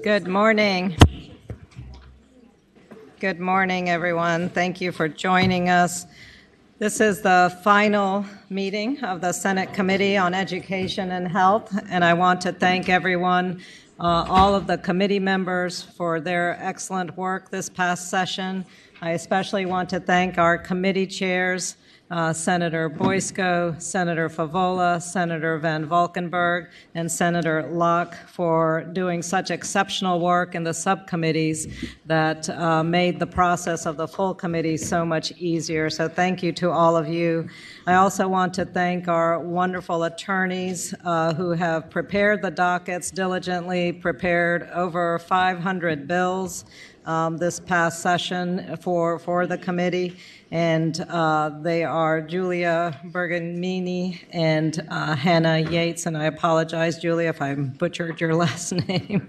Good morning. Good morning, everyone. Thank you for joining us. This is the final meeting of the Senate Committee on Education and Health, and I want to thank everyone, all of the committee members for their excellent work this past session. I especially want to thank our committee chairs, Senator Boysko, Senator Favola, Senator Van Valkenburg, and Senator Locke for doing such exceptional work in the subcommittees that made the process of the full committee so much easier. So thank you to all of you. I also want to thank our wonderful attorneys who have prepared the dockets, diligently prepared over 500 bills this past session for the committee, and they are Julia Bergamini and Hannah Yates, and I apologize, Julia, if I butchered your last name.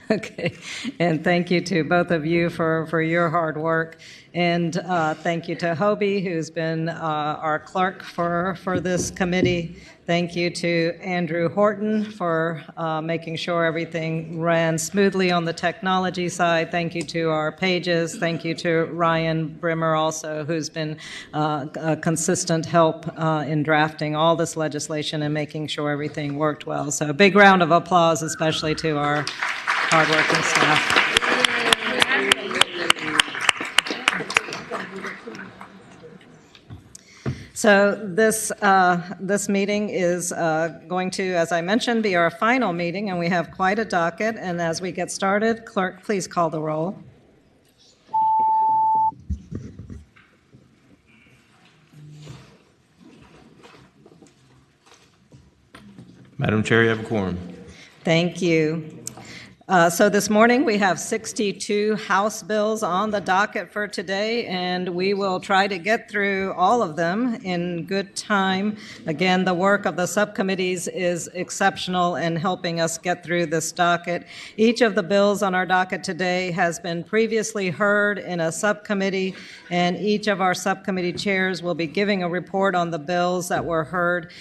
Okay, and thank you to both of you for your hard work, and thank you to Hobie, who's been our clerk for this committee. Thank you to Andrew Horton for making sure everything ran smoothly on the technology side. Thank you to our pages. Thank you to Ryan Brimmer also, who's been a consistent help in drafting all this legislation and making sure everything worked well. So a big round of applause, especially to our hardworking staff. So this meeting is going to, as I mentioned, be our final meeting, and we have quite a docket. And as we get started, clerk, please call the roll. Madam Chair, you have a quorum. Thank you. So this morning we have 62 House bills on the docket for today, and we will try to get through all of them in good time. Again, the work of the subcommittees is exceptional in helping us get through this docket. Each of the bills on our docket today has been previously heard in a subcommittee, and each of our subcommittee chairs will be giving a report on the bills that were heard.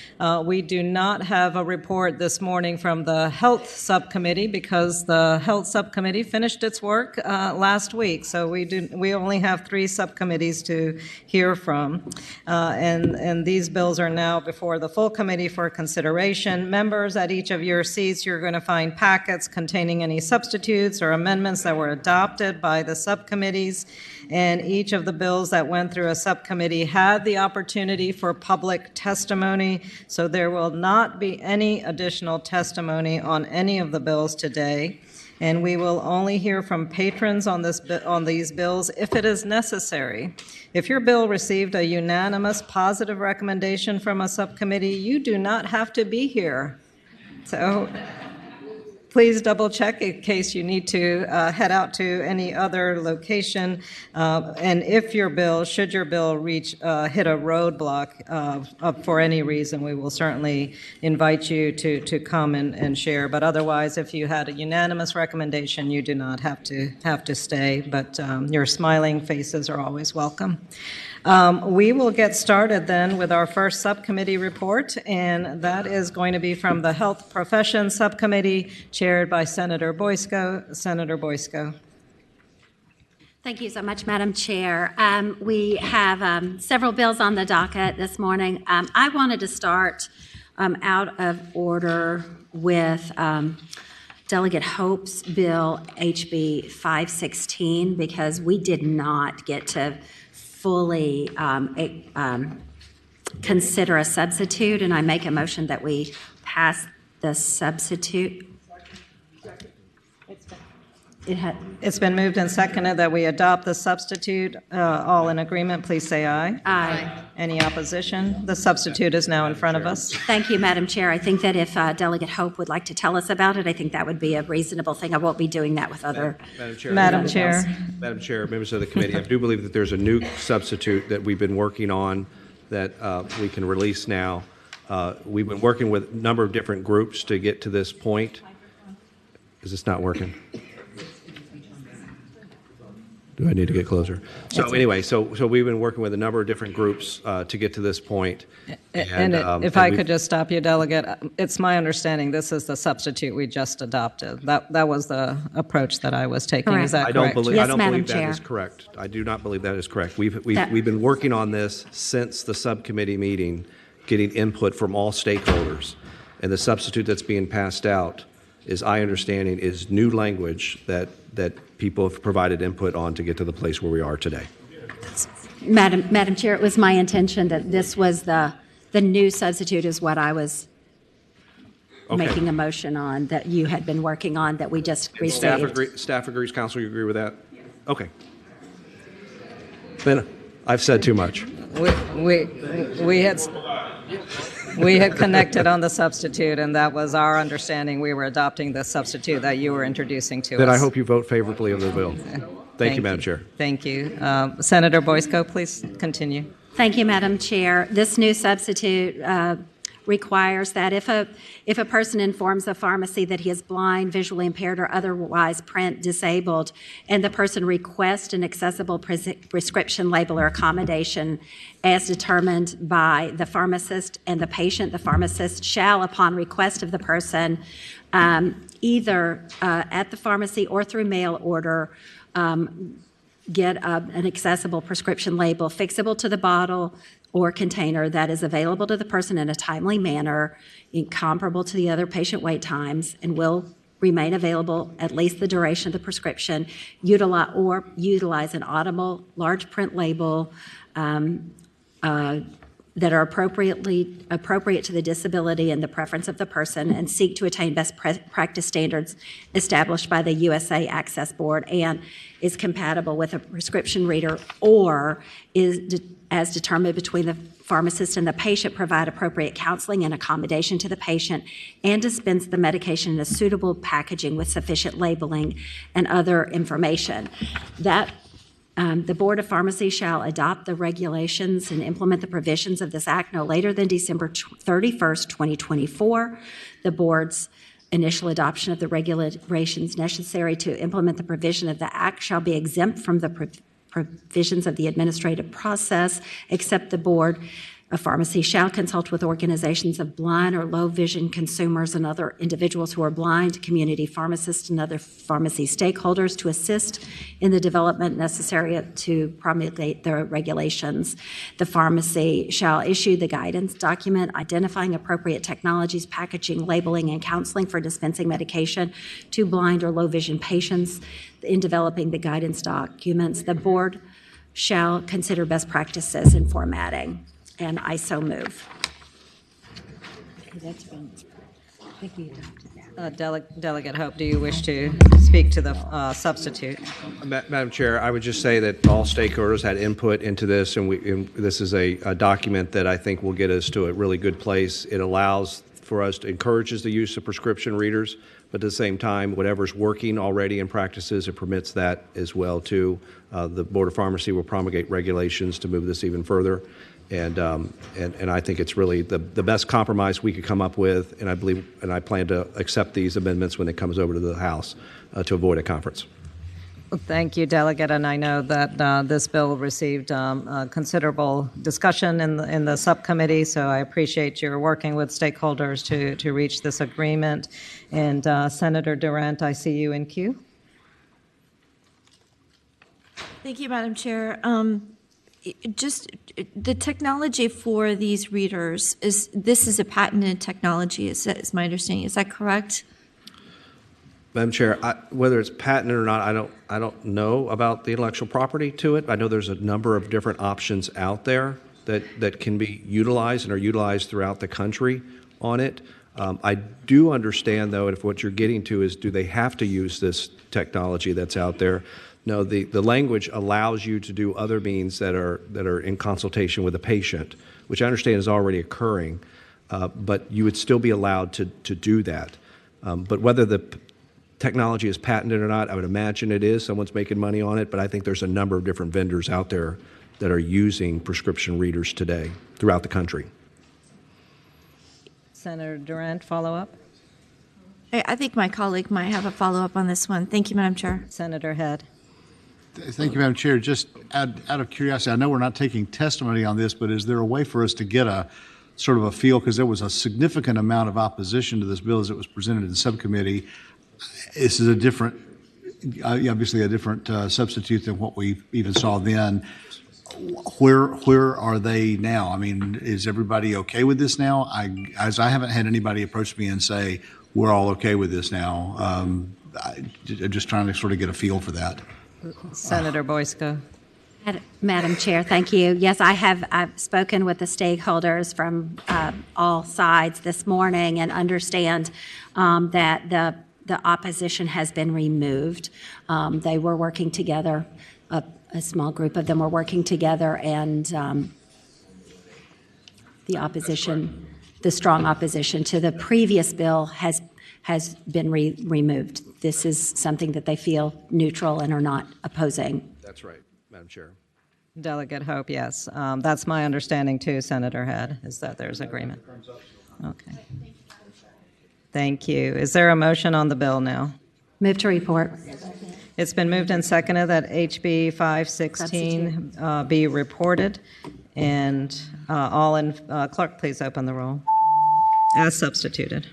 We do not have a report this morning from the Health Subcommittee because the Health Subcommittee finished its work last week, so we only have 3 subcommittees to hear from, and these bills are now before the full committee for consideration. Members, at each of your seats, you're going to find packets containing any substitutes or amendments that were adopted by the subcommittees, and each of the bills that went through a subcommittee had the opportunity for public testimony, so there will not be any additional testimony on any of the bills today. And we will only hear from patrons on these bills if it is necessary. If your bill received a unanimous positive recommendation from a subcommittee, you do not have to be here. So please double check in case you need to head out to any other location. And if your bill, should your bill hit a roadblock for any reason, we will certainly invite you to come and share. But otherwise, if you had a unanimous recommendation, you do not have to stay. But your smiling faces are always welcome. We will get started then with our first subcommittee report, and that is going to be from the Health Professions Subcommittee, chaired by Senator Boysko. Senator Boysko. Thank you so much, Madam Chair. We have several bills on the docket this morning. I wanted to start out of order with Delegate Hope's bill, HB 516, because we did not get to fully consider a substitute, and I make a motion that we pass the substitute. It's been moved and seconded that we adopt the substitute. All in agreement, please say aye. Aye. Any opposition? The substitute is now in front of us. Thank you, Madam Chair. I think that if Delegate Hope would like to tell us about it, I think that would be a reasonable thing. I won't be doing that with other. Madam Chair. Madam Chair, members of the committee, I do believe that there's a new substitute that we've been working on that we can release now. We've been working with a number of different groups to get to this point. Is this not working? Do I need to get closer? So anyway, so we've been working with a number of different groups to get to this point. And if I could just stop you, Delegate, it's my understanding this is the substitute we just adopted. That was the approach that I was taking. Correct. Is that I correct? don't believe, Yes, I don't Madam believe that Chair. is correct. I do not believe that is correct. We've That- been working on this since the subcommittee meeting, getting input from all stakeholders. And the substitute that's being passed out is, I understanding, is new language that people have provided input on to get to the place where we are today. Madam Chair, it was my intention that this was the new substitute is what I was Okay. making a motion on, that you had been working on, that we just received. Staff agrees, Council, you agree with that? Okay. Then I've said too much. We had connected on the substitute, and that was our understanding. We were adopting the substitute that you were introducing to us. Then I hope you vote favorably of the bill. Thank you, Madam Chair. Thank you. Senator Boysko, please continue. Thank you, Madam Chair. This new substitute requires that if a person informs a pharmacy that he is blind, visually impaired, or otherwise print disabled, and the person requests an accessible prescription label or accommodation as determined by the pharmacist and the patient, the pharmacist shall, upon request of the person, either at the pharmacy or through mail order, get an accessible prescription label fixable to the bottle or container that is available to the person in a timely manner, comparable to the other patient wait times, and will remain available at least the duration of the prescription, utilize an audible large print label that are appropriate to the disability and the preference of the person, and seek to attain best practice standards established by the USA Access Board, and is compatible with a prescription reader, or is as determined between the pharmacist and the patient, provide appropriate counseling and accommodation to the patient, and dispense the medication in a suitable packaging with sufficient labeling and other information. That the Board of Pharmacy shall adopt the regulations and implement the provisions of this act no later than December 31st, 2024. The Board's initial adoption of the regulations necessary to implement the provision of the act shall be exempt from the provisions of the administrative process, except the Board of Pharmacy shall consult with organizations of blind or low vision consumers and other individuals who are blind, community pharmacists, and other pharmacy stakeholders to assist in the development necessary to promulgate the regulations. The pharmacy shall issue the guidance document identifying appropriate technologies, packaging, labeling, and counseling for dispensing medication to blind or low vision patients. In developing the guidance documents, the Board shall consider best practices in formatting. And I so move. Delegate Hope, do you wish to speak to the substitute? Madam Chair, I would just say that all stakeholders had input into this, and this is a document that I think will get us to a really good place. It allows for us to encourages the use of prescription readers, but at the same time, whatever's working already in practices, it permits that as well too. The Board of Pharmacy will promulgate regulations to move this even further. And I think it's really the best compromise we could come up with, and I plan to accept these amendments when it comes over to the House to avoid a conference. Well, thank you, Delegate, and I know that this bill received considerable discussion in the subcommittee, so I appreciate your working with stakeholders to reach this agreement. And Senator Durant, I see you in queue. Thank you, Madam Chair. Just the technology for these readers is a patented technology, is my understanding. Is that correct? Madam Chair, whether it's patented or not, I don't know about the intellectual property to it. I know there's a number of different options out there that can be utilized and are utilized throughout the country on it. I do understand, though, if what you're getting to is, do they have to use this technology that's out there? No, the language allows you to do other means that are in consultation with the patient, which I understand is already occurring, but you would still be allowed to do that. But whether the technology is patented or not, I would imagine it is. Someone's making money on it, but I think there's a number of different vendors out there that are using prescription readers today throughout the country. Senator Durant, follow up? I think my colleague might have a follow-up on this one. Thank you, Madam Chair. Senator Head. Thank you, Madam Chair. Just out of curiosity, I know we're not taking testimony on this, but is there a way for us to get a sort of a feel, because there was a significant amount of opposition to this bill as it was presented in the subcommittee. This is a different, obviously a different substitute than what we even saw then. Where are they now? I mean, is everybody okay with this now? I haven't had anybody approach me and say, we're all okay with this now. I'm just trying to sort of get a feel for that. Senator Boyska. Madam Chair, thank you. Yes, I've spoken with the stakeholders from all sides this morning and understand that the opposition has been removed. They were working together, a small group of them were working together, and the strong opposition to the previous bill has been removed. This is something that they feel neutral and are not opposing. That's right, Madam Chair. Delegate Hope, yes. That's my understanding too, Senator Head, is that there's agreement. Okay. Thank you. Is there a motion on the bill now? Move to report. It's been moved and seconded that HB 516 be reported, and clerk, please open the roll. As substituted.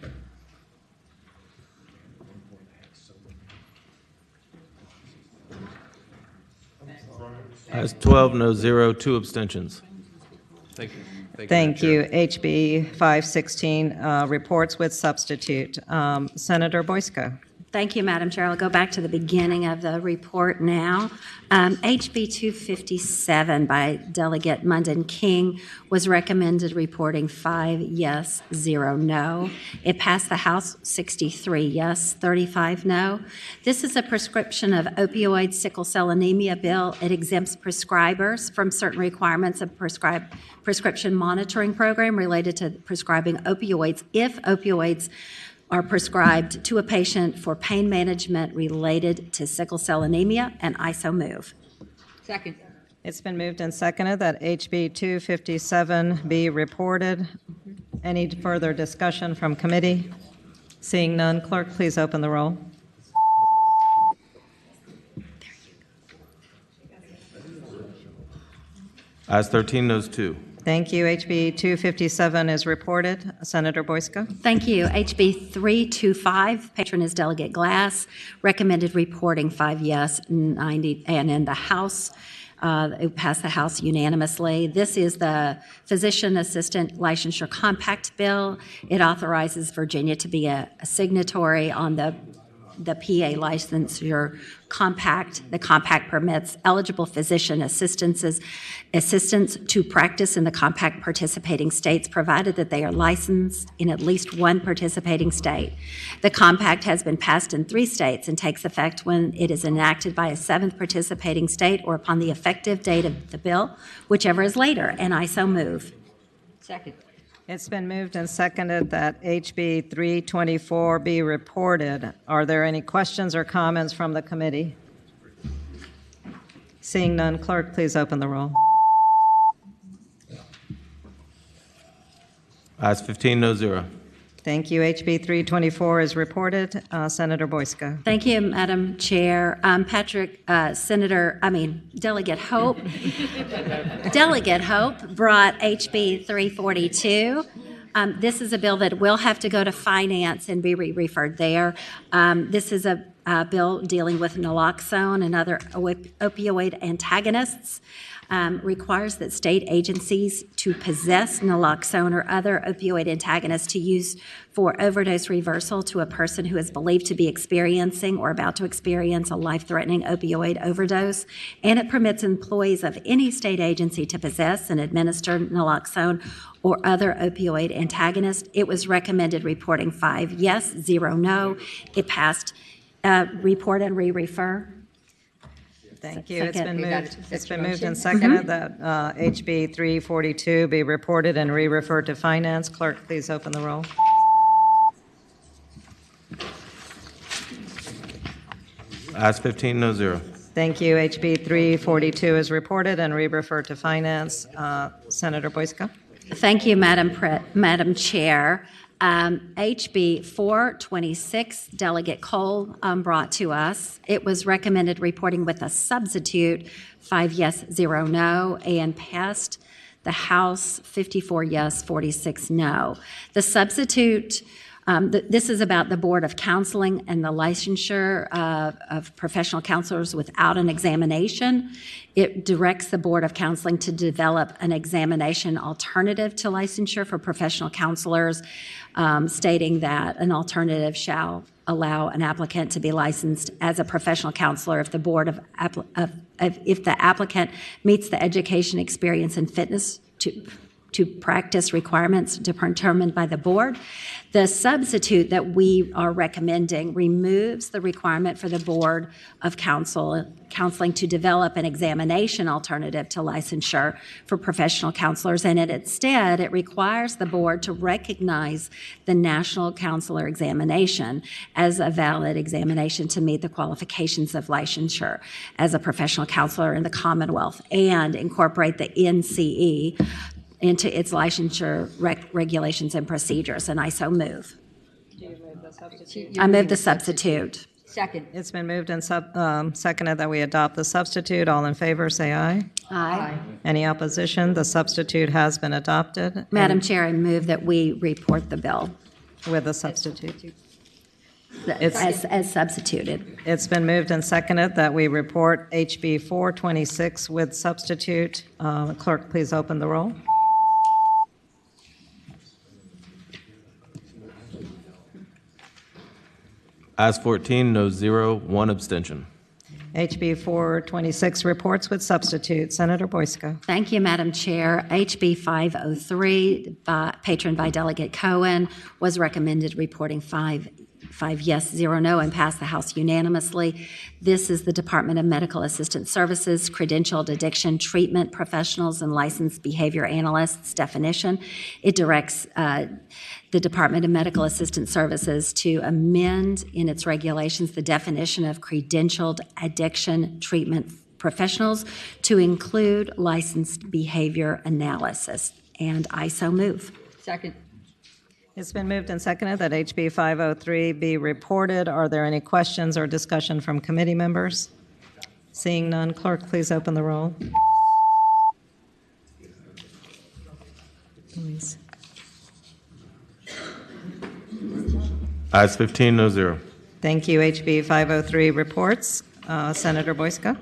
Ayes 12, no 0, 2 abstentions. Thank you. Thank you. HB 516 reports with substitute. Senator Boyska. Thank you, Madam Chair. I'll go back to the beginning of the report now. HB 257 by Delegate Munden King was recommended, reporting 5 yes, 0 no. It passed the House 63 yes, 35 no. This is a prescription of opioid sickle cell anemia bill. It exempts prescribers from certain requirements of prescription monitoring program related to prescribing opioids if opioids are prescribed to a patient for pain management related to sickle cell anemia, and I so move. Second. It's been moved and seconded that HB 257 be reported. Any further discussion from committee? Seeing none, clerk, please open the roll. Ayes 13, noes 2. Thank you. HB 257 is reported. Senator Boyska. Thank you. HB 325, patron is Delegate Glass, recommended reporting 5 yes, 90, and in the House, it passed the House unanimously. This is the Physician Assistant Licensure Compact Bill. It authorizes Virginia to be a signatory on the PA licensure compact. The compact permits eligible physician assistants to practice in the compact participating states, provided that they are licensed in at least one participating state. The compact has been passed in 3 states and takes effect when it is enacted by a 7th participating state or upon the effective date of the bill, whichever is later, and I so move. Second. It's been moved and seconded that HB 324 be reported. Are there any questions or comments from the committee? Seeing none, clerk, please open the roll. Ayes 15, no 0. Thank you. HB 324 is reported. Senator Boyska. Thank you, Madam Chair. Delegate Hope. Delegate Hope brought HB 342. This is a bill that will have to go to Finance and be referred there. This is a bill dealing with naloxone and other opioid antagonists. Requires that state agencies to possess naloxone or other opioid antagonists to use for overdose reversal to a person who is believed to be experiencing or about to experience a life-threatening opioid overdose. And it permits employees of any state agency to possess and administer naloxone or other opioid antagonist. It was recommended, reporting 5 yes, 0 no. It passed. Report and re-refer. Thank you. It's been moved and seconded that HB 342 be reported and re-referred to Finance. Clerk, please open the roll. Ayes 15, no 0. Thank you. HB 342 is reported and re-referred to Finance. Senator Boyska. Thank you, Madam Chair. HB 426, Delegate Cole brought to us. It was recommended reporting with a substitute, 5 yes, 0 no, and passed the House 54 yes, 46 no. The substitute, this is about the Board of Counseling and the licensure of professional counselors without an examination. It directs the Board of Counseling to develop an examination alternative to licensure for professional counselors, stating that an alternative shall allow an applicant to be licensed as a professional counselor if the if the applicant meets the education, experience, and fitness to practice requirements determined by the board. The substitute that we are recommending removes the requirement for the Board of Counseling to develop an examination alternative to licensure for professional counselors, and instead it requires the board to recognize the National Counselor Examination as a valid examination to meet the qualifications of licensure as a professional counselor in the Commonwealth, and incorporate the NCE into its licensure regulations and procedures, and I so move. Do you move the substitute? I move the substitute. Second. It's been moved and seconded that we adopt the substitute. All in favor, say aye. Aye. Any opposition? The substitute has been adopted. Madam Chair, I move that we report the bill With the substitute. as substituted. It's been moved and seconded that we report HB 426 with substitute. Clerk, please open the roll. Ayes 14, no 0, 1 abstention. HB 426 reports with substitute. Senator Boysko. Thank you, Madam Chair. HB 503, patroned by Delegate Cohen, was recommended reporting 5 yes, 0 no, and passed the House unanimously. This is the Department of Medical Assistant Services, Credentialed Addiction Treatment Professionals and Licensed Behavior Analysts definition. It directs the Department of Medical Assistant Services to amend in its regulations the definition of credentialed addiction treatment professionals to include licensed behavior analysis. And I so move. Second. It's been moved and seconded that HB 503 be reported. Are there any questions or discussion from committee members? Seeing none, clerk, please open the roll. Please. Ayes 15, no 0. Thank you. HB 503 reports. Senator Boysko.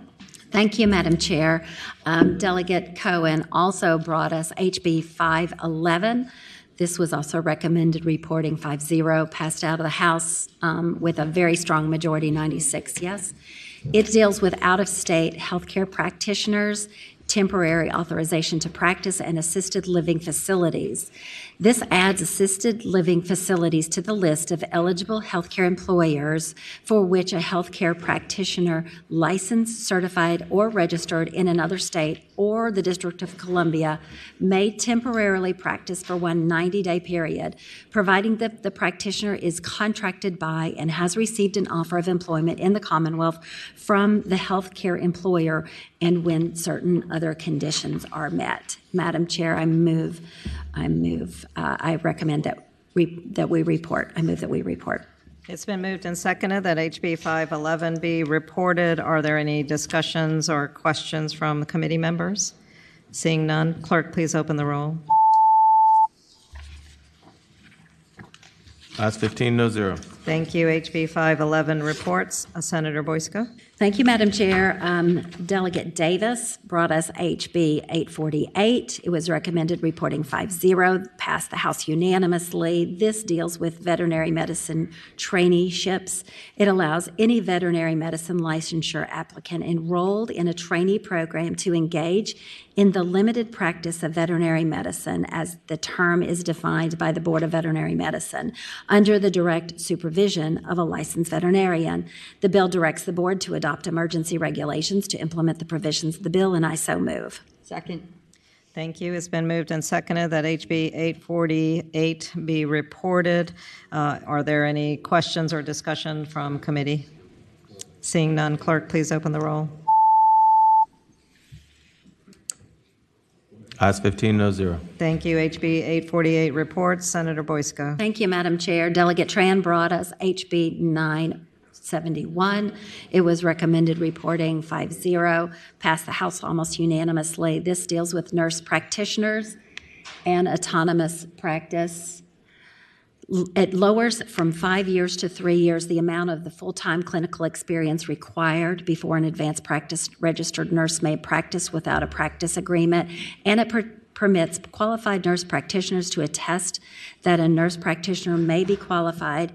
Thank you, Madam Chair. Delegate Cohen also brought us HB 511. This was also recommended reporting 5-0, passed out of the House with a very strong majority, 96 yes. It deals with out-of-state healthcare practitioners, temporary authorization to practice, and assisted living facilities. This adds assisted living facilities to the list of eligible healthcare employers for which a healthcare practitioner licensed, certified, or registered in another state or the District of Columbia may temporarily practice for one 90-day period, providing that the practitioner is contracted by and has received an offer of employment in the Commonwealth from the healthcare employer and when certain other conditions are met. Madam Chair, I recommend that we report. I move that we report. It's been moved and seconded that HB 511 be reported. Are there any discussions or questions from the committee members? Seeing none, clerk, please open the roll. Ayes 15, no 0. Thank you. HB 511 reports. Senator Boysko. Thank you, Madam Chair. Delegate Davis brought us HB 848. It was recommended reporting 5-0, passed the House unanimously. This deals with veterinary medicine traineeships. It allows any veterinary medicine licensure applicant enrolled in a trainee program to engage in the limited practice of veterinary medicine as the term is defined by the Board of Veterinary Medicine under the direct supervision of a licensed veterinarian. The bill directs the board to adopt emergency regulations to implement the provisions of the bill, and I so move. Second. Thank you. It's been moved and seconded that HB 848 be reported. Are there any questions or discussion from committee? Seeing none, clerk, please open the roll. Ayes 15, no zero. Thank you. HB 848 reports. Senator Boysko. Thank you, Madam Chair. Delegate Tran brought us HB 971. It was recommended reporting 5-0, passed the House almost unanimously. This deals with nurse practitioners and autonomous practice. It lowers from 5 years to 3 years the amount of the full-time clinical experience required before an advanced practice registered nurse may practice without a practice agreement, and it permits qualified nurse practitioners to attest that a nurse practitioner may be qualified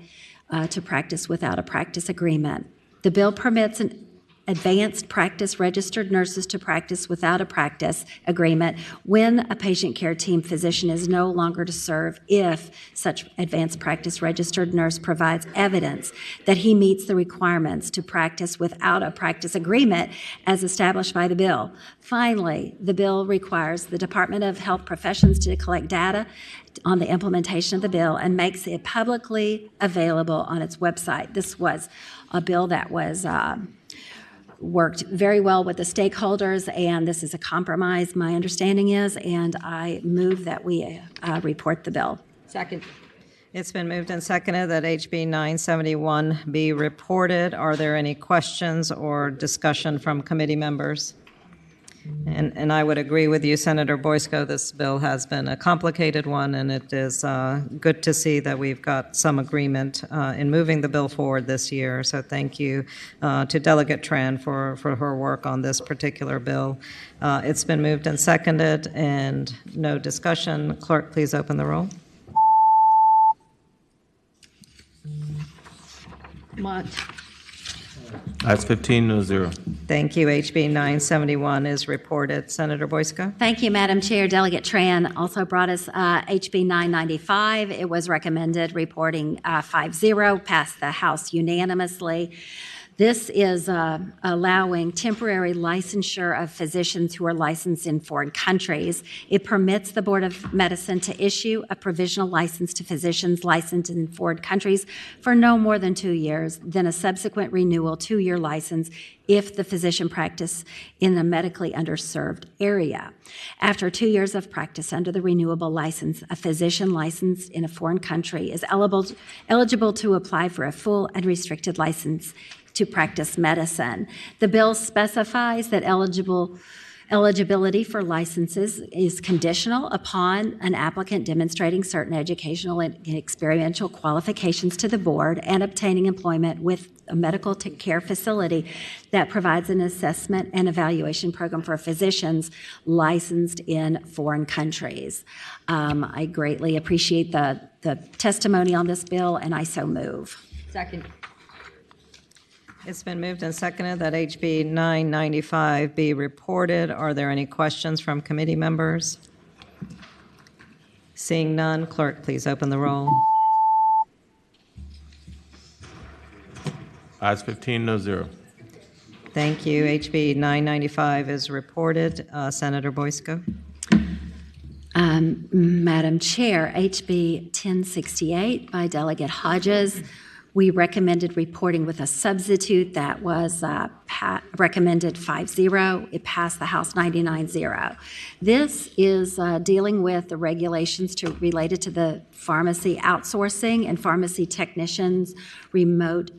to practice without a practice agreement. The bill permits an advanced practice registered nurses to practice without a practice agreement when a patient care team physician is no longer to serve if such advanced practice registered nurse provides evidence that he meets the requirements to practice without a practice agreement as established by the bill. Finally, the bill requires the Department of Health Professions to collect data on the implementation of the bill and makes it publicly available on its website. This was a bill that was worked very well with the stakeholders, and this is a compromise, my understanding is, and I move that we report the bill. Second. It's been moved and seconded that HB 971 be reported. Are there any questions or discussion from committee members? And I would agree with you, Senator Boysko. This bill has been a complicated one, and it is good to see that we've got some agreement in moving the bill forward this year. So thank you to Delegate Tran for her work on this particular bill. It's been moved and seconded, and no discussion. Clerk, please open the roll. Mott. Ayes 15, no zero. Thank you. HB 971 is reported. Senator Boysko. Thank you, Madam Chair. Delegate Tran also brought us HB 995. It was recommended reporting 5-0, passed the House unanimously. This is allowing temporary licensure of physicians who are licensed in foreign countries. It permits the Board of Medicine to issue a provisional license to physicians licensed in foreign countries for no more than 2 years, then a subsequent renewal 2-year license if the physician practice in a medically underserved area. After 2 years of practice under the renewable license, a physician licensed in a foreign country is eligible to apply for a full and restricted license to practice medicine. The bill specifies that eligibility for licenses is conditional upon an applicant demonstrating certain educational and experiential qualifications to the board and obtaining employment with a medical care facility that provides an assessment and evaluation program for physicians licensed in foreign countries. I greatly appreciate the testimony on this bill, and I so move. Second. It's been moved and seconded that HB 995 be reported. Are there any questions from committee members? Seeing none, clerk, please open the roll. Ayes 15, no zero. Thank you. HB 995 is reported. Senator Boysko. Madam Chair, HB 1068 by Delegate Hodges. We recommended reporting with a substitute that was recommended 5-0. It passed the House 99-0. This is dealing with the regulations related to the pharmacy outsourcing and pharmacy technicians' remote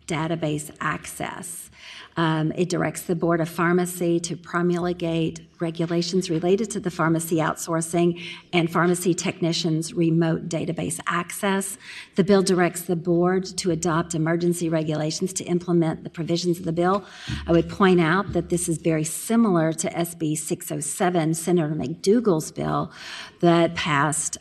database access. It directs the Board of Pharmacy to promulgate regulations related to the pharmacy outsourcing and pharmacy technicians' remote database access. The bill directs the board to adopt emergency regulations to implement the provisions of the bill. I would point out that this is very similar to SB 607, Senator McDougall's bill that passed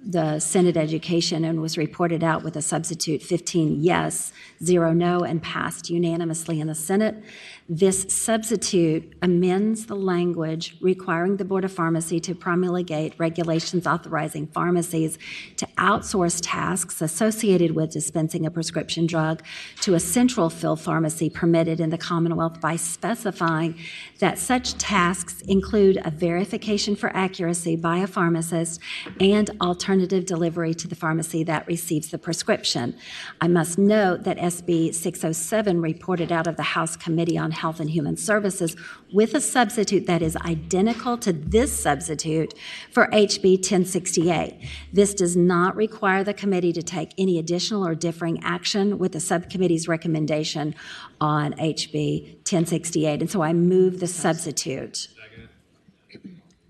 the Senate Education and was reported out with a substitute 15 yes, 0 no, and passed unanimously in the Senate. This substitute amends the language requiring the Board of Pharmacy to promulgate regulations authorizing pharmacies to outsource tasks associated with dispensing a prescription drug to a central fill pharmacy permitted in the Commonwealth by specifying that such tasks include a verification for accuracy by a pharmacist and alternative alternative delivery to the pharmacy that receives the prescription. I must note that SB 607 reported out of the House Committee on Health and Human Services with a substitute that is identical to this substitute for HB 1068. This does not require the committee to take any additional or differing action with the subcommittee's recommendation on HB 1068. And so I move the substitute.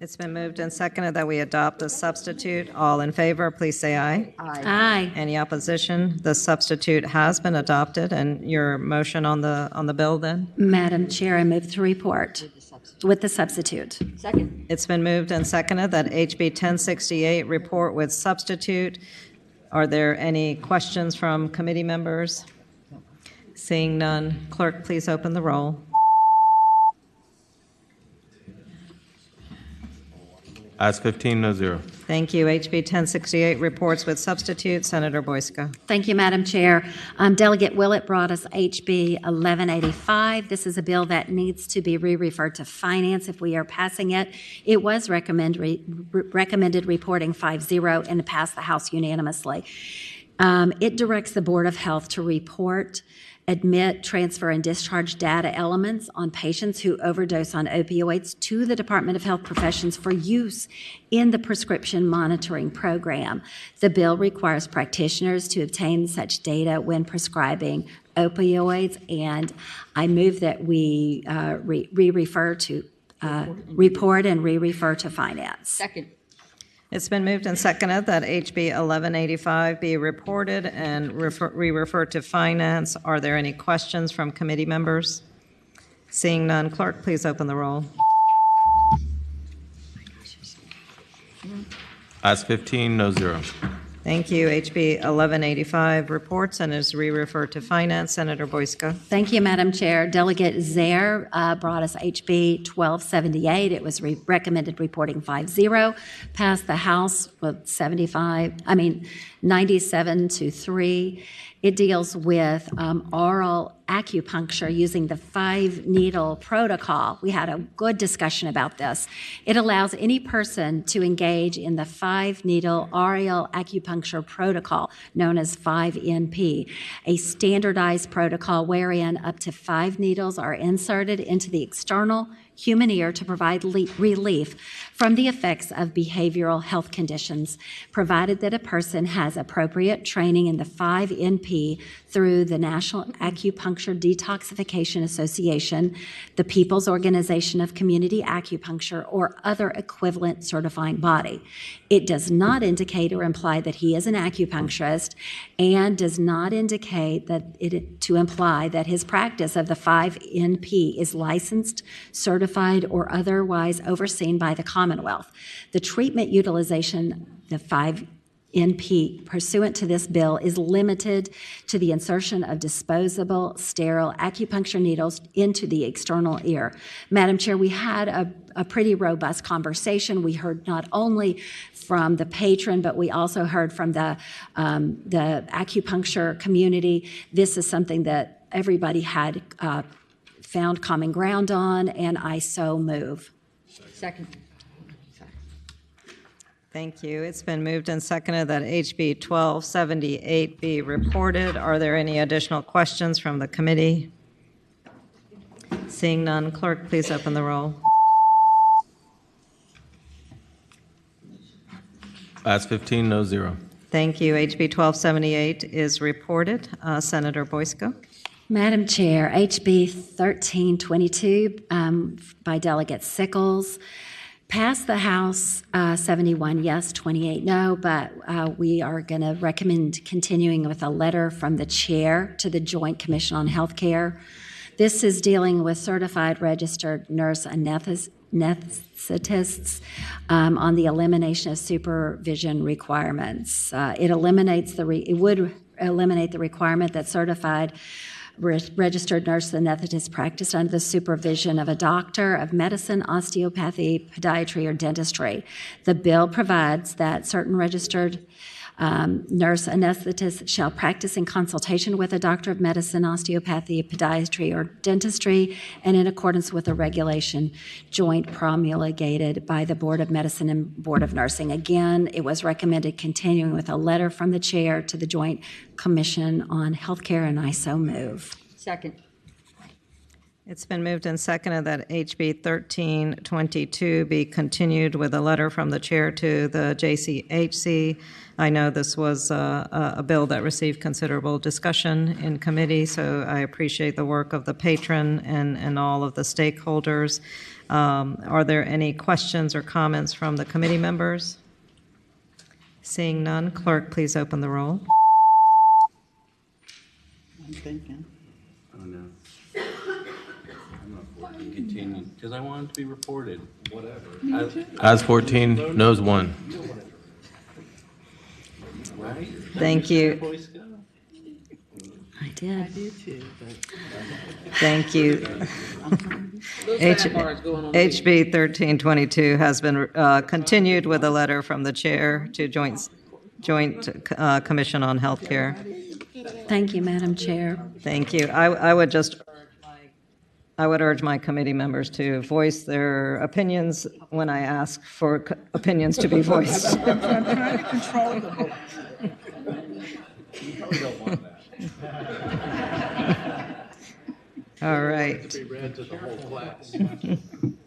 It's been moved and seconded that we adopt the substitute. All in favor, please say aye. Aye. Any opposition? The substitute has been adopted. And your motion on the bill then? Madam Chair, I move to report with the substitute. Second. It's been moved and seconded that HB 1068 report with substitute. Are there any questions from committee members? Seeing none, clerk, please open the roll. Ayes 15, no zero. Thank you. HB 1068 reports with substitute. Senator Boyska. Thank you, Madam Chair. Delegate Willett brought us HB 1185. This is a bill that needs to be re-referred to Finance if we are passing it. It was recommended reporting 5-0 and passed the House unanimously. It directs the Board of Health to report, admit, transfer, and discharge data elements on patients who overdose on opioids to the Department of Health Professions for use in the prescription monitoring program. The bill requires practitioners to obtain such data when prescribing opioids, and I move that we re-refer to report and re-refer to Finance. Second. It's been moved and seconded that HB 1185 be reported and re-referred to Finance. Are there any questions from committee members? Seeing none, clerk, please open the roll. Ayes 15, no zero. Thank you. HB 1185 reports and is re-referred to Finance. Senator Boyska. Thank you, Madam Chair. Delegate Zaire brought us HB 1278. It was recommended reporting 5-0. Passed the House with 97-3. It deals with oral acupuncture using the 5-needle protocol. We had a good discussion about this. It allows any person to engage in the 5-needle oral acupuncture protocol, known as 5NP, a standardized protocol wherein up to 5 needles are inserted into the external human ear to provide relief from the effects of behavioral health conditions, provided that a person has appropriate training in the 5NP through the National Acupuncture Detoxification Association, the People's Organization of Community Acupuncture, or other equivalent certifying body. It does not indicate or imply that he is an acupuncturist, and does not indicate that to imply that his practice of the 5NP is licensed, certified, or otherwise overseen by the Commonwealth. The treatment utilization, the 5NP, pursuant to this bill, is limited to the insertion of disposable, sterile acupuncture needles into the external ear. Madam Chair, we had a pretty robust conversation. We heard not only from the patron, but we also heard from the acupuncture community. This is something that everybody had found common ground on, and I so move. Second. Thank you. It's been moved and seconded that HB 1278 be reported. Are there any additional questions from the committee? Seeing none, clerk, please open the roll. Ayes 15, no zero. Thank you. HB 1278 is reported. Senator Boyska. Madam Chair, HB 1322 by Delegate Sickles passed the House 71 yes, 28 no, but we are going to recommend continuing with a letter from the chair to the Joint Commission on Healthcare. This is dealing with certified registered nurse anesthetists on the elimination of supervision requirements. It would eliminate the requirement that certified registered nurse anesthetists practice under the supervision of a doctor of medicine, osteopathy, podiatry, or dentistry. The bill provides that certain registered Nurse anesthetist shall practice in consultation with a doctor of medicine, osteopathy, podiatry, or dentistry, and in accordance with a regulation joint promulgated by the Board of Medicine and Board of Nursing. Again, it was recommended continuing with a letter from the chair to the Joint Commission on Healthcare, and I so move. Second. It's been moved and seconded that HB 1322 be continued with a letter from the chair to the JCHC. I know this was a bill that received considerable discussion in committee, so I appreciate the work of the patron and all of the stakeholders. Are there any questions or comments from the committee members? Seeing none, clerk, please open the roll. I'm thinking. Oh, no. Continue, because I want it to be reported. Whatever. Ayes 14, noes 1. Right? Thank you. I did. Thank you. HB 1322 has been continued with a letter from the chair to Joint Commission on Healthcare. Thank you, Madam Chair. Thank you. I would urge my committee members to voice their opinions when I ask for opinions to be voiced. I'm trying to control the vote. You probably don't want that. All right. Read to the whole class.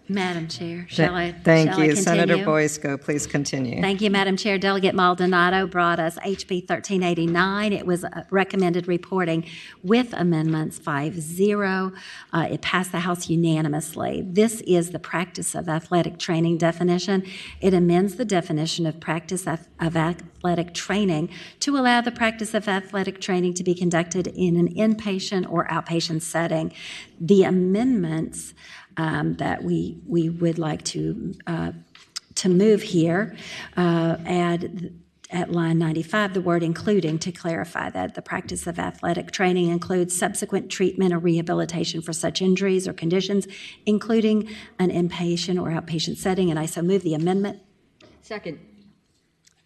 Madam Chair, shall I Thank shall I you. Senator continue? Boysko, please continue. Thank you, Madam Chair. Delegate Maldonado brought us HB 1389. It was recommended reporting with amendments 5-0. It passed the House unanimously. This is the practice of athletic training definition. It amends the definition of practice of athletic training to allow the practice of athletic training to be conducted in an inpatient or outpatient setting. The amendments that we would like to move here, add at line 95 the word including to clarify that the practice of athletic training includes subsequent treatment or rehabilitation for such injuries or conditions, including an inpatient or outpatient setting, and I so move the amendment. Second.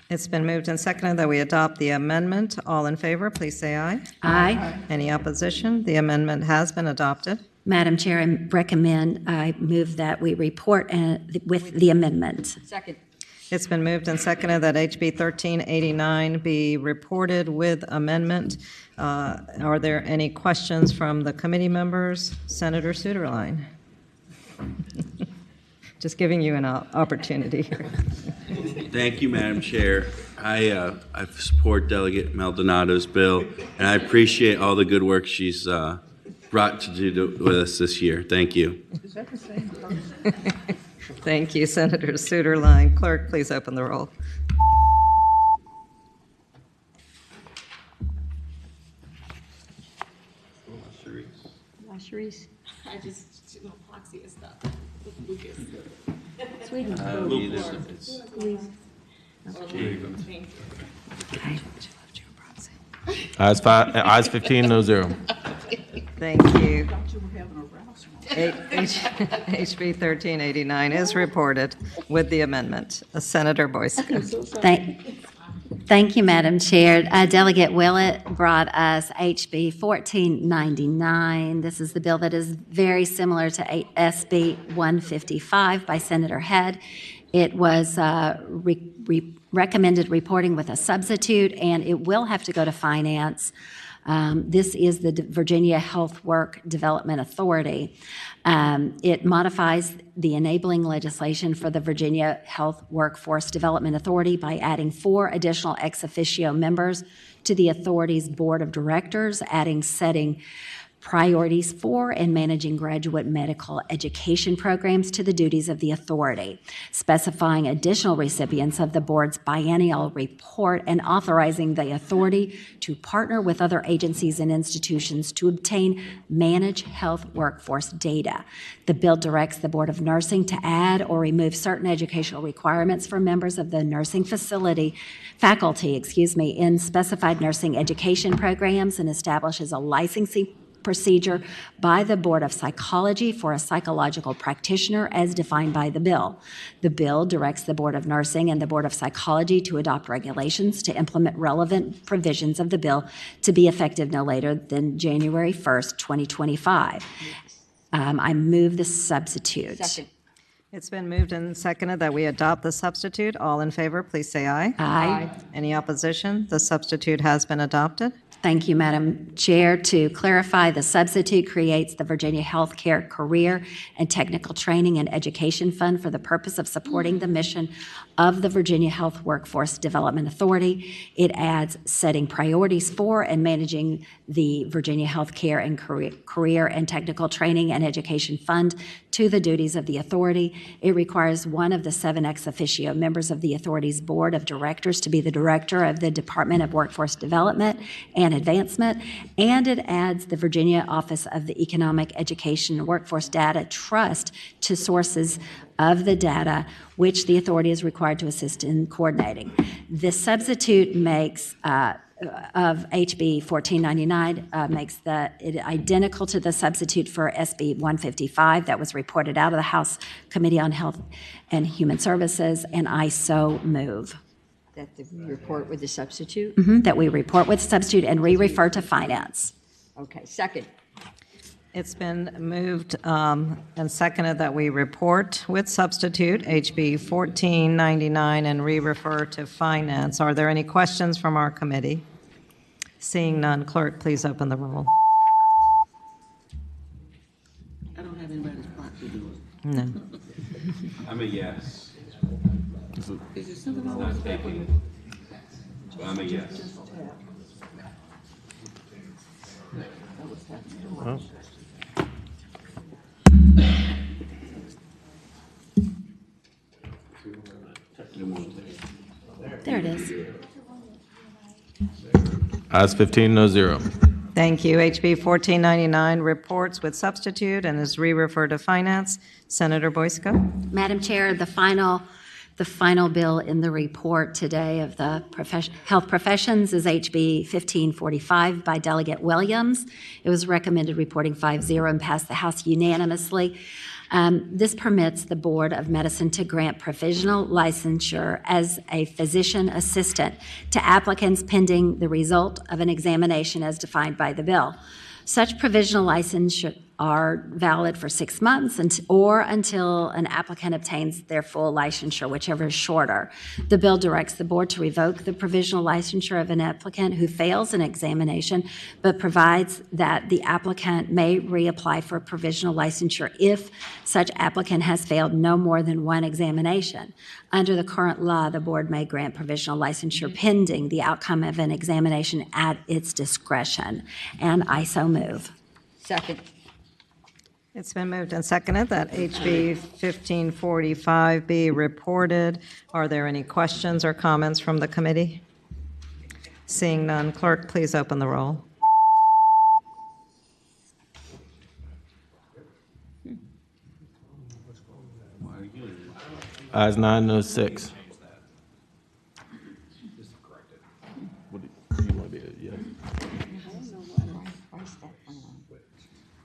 It's been moved and seconded that we adopt the amendment. All in favor, please say aye. Aye. Any opposition? The amendment has been adopted. Madam Chair, I move that we report with the amendment. Second. It's been moved and seconded that HB 1389 be reported with amendment. Are there any questions from the committee members? Senator Suderline. Just giving you an opportunity here. Thank you, Madam Chair. I support Delegate Maldonado's bill, and I appreciate all the good work she's brought to do with us this year. Thank you. Is that the same person? Thank you, Senator Suderline. Clerk, please open the roll. Sharice. I just, you know, Foxy is stuff. Sweden. Ayes 15, no 0. Thank you. Thought you were having a rouse. HB 1389 is reported with the amendment. Senator Boysko. Thank you, Madam Chair. Delegate Willett brought us HB 1499. This is the bill that is very similar to SB 155 by Senator Head. It was recommended reporting with a substitute, and it will have to go to Finance. This is the Virginia Health Work Development Authority. It modifies the enabling legislation for the Virginia Health Workforce Development Authority by adding 4 additional ex officio members to the authority's board of directors, setting priorities for and managing graduate medical education programs to the duties of the authority, specifying additional recipients of the board's biennial report, and authorizing the authority to partner with other agencies and institutions to obtain managed health workforce data. The bill directs the Board of Nursing to add or remove certain educational requirements for members of the nursing faculty, in specified nursing education programs, and establishes a licensing procedure by the Board of Psychology for a psychological practitioner as defined by the bill. The bill directs the Board of Nursing and the Board of Psychology to adopt regulations to implement relevant provisions of the bill to be effective no later than January 1st, 2025. I move the substitute. Second. It's been moved and seconded that we adopt the substitute. All in favor, please say aye. Aye. Any opposition? The substitute has been adopted. Thank you, Madam Chair. To clarify, the substitute creates the Virginia Healthcare Career and Technical Training and Education Fund for the purpose of supporting the mission of the Virginia Health Workforce Development Authority. It adds setting priorities for and managing the Virginia Healthcare and Career and Technical Training and Education Fund to the duties of the authority. It requires one of the 7 ex officio members of the authority's board of directors to be the director of the Department of Workforce Development and Advancement, and it adds the Virginia Office of the Economic Education and Workforce Data Trust to sources of the data which the authority is required to assist in coordinating. This substitute makes of HB 1499 makes it identical to the substitute for SB 155 that was reported out of the House Committee on Health and Human Services, and I so move. That we report with the substitute? That we report with substitute and re-refer to finance. Okay, second. It's been moved and seconded that we report with substitute HB 1499 and re-refer to finance. Are there any questions from our committee? Seeing none, clerk, please open the roll. I don't have anybody's proxy do it. No. I'm a yes. Is there something wrong with that? So I'm a yes. There it is. Ayes 15, no 0. Thank you. HB 1499 reports with substitute and is re-referred to finance. Senator Boysko? Madam Chair, the final bill in the report today of the health professions is HB 1545 by Delegate Williams. It was recommended reporting 5-0 and passed the House unanimously. This permits the Board of Medicine to grant provisional licensure as a physician assistant to applicants pending the result of an examination as defined by the bill. Such provisional licensure are valid for 6 months or until an applicant obtains their full licensure, whichever is shorter. The bill directs the board to revoke the provisional licensure of an applicant who fails an examination, but provides that the applicant may reapply for provisional licensure if such applicant has failed no more than 1 examination. Under the current law, the board may grant provisional licensure pending the outcome of an examination at its discretion, and I so move. Second. It's been moved and seconded that HB 1545 be reported. Are there any questions or comments from the committee? Seeing none, clerk, please open the roll. Ayes 9, no 6.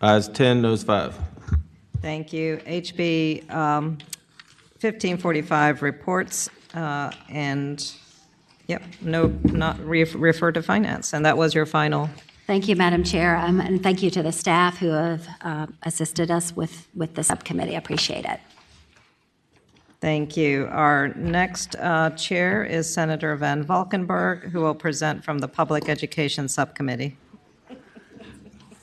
Ayes 10, noes 5. Thank you. HB 1545 reports and, not refer to finance. And that was your final. Thank you, Madam Chair, and thank you to the staff who have assisted us with the subcommittee. I appreciate it. Thank you. Our next chair is Senator Van Valkenburg, who will present from the Public Education Subcommittee.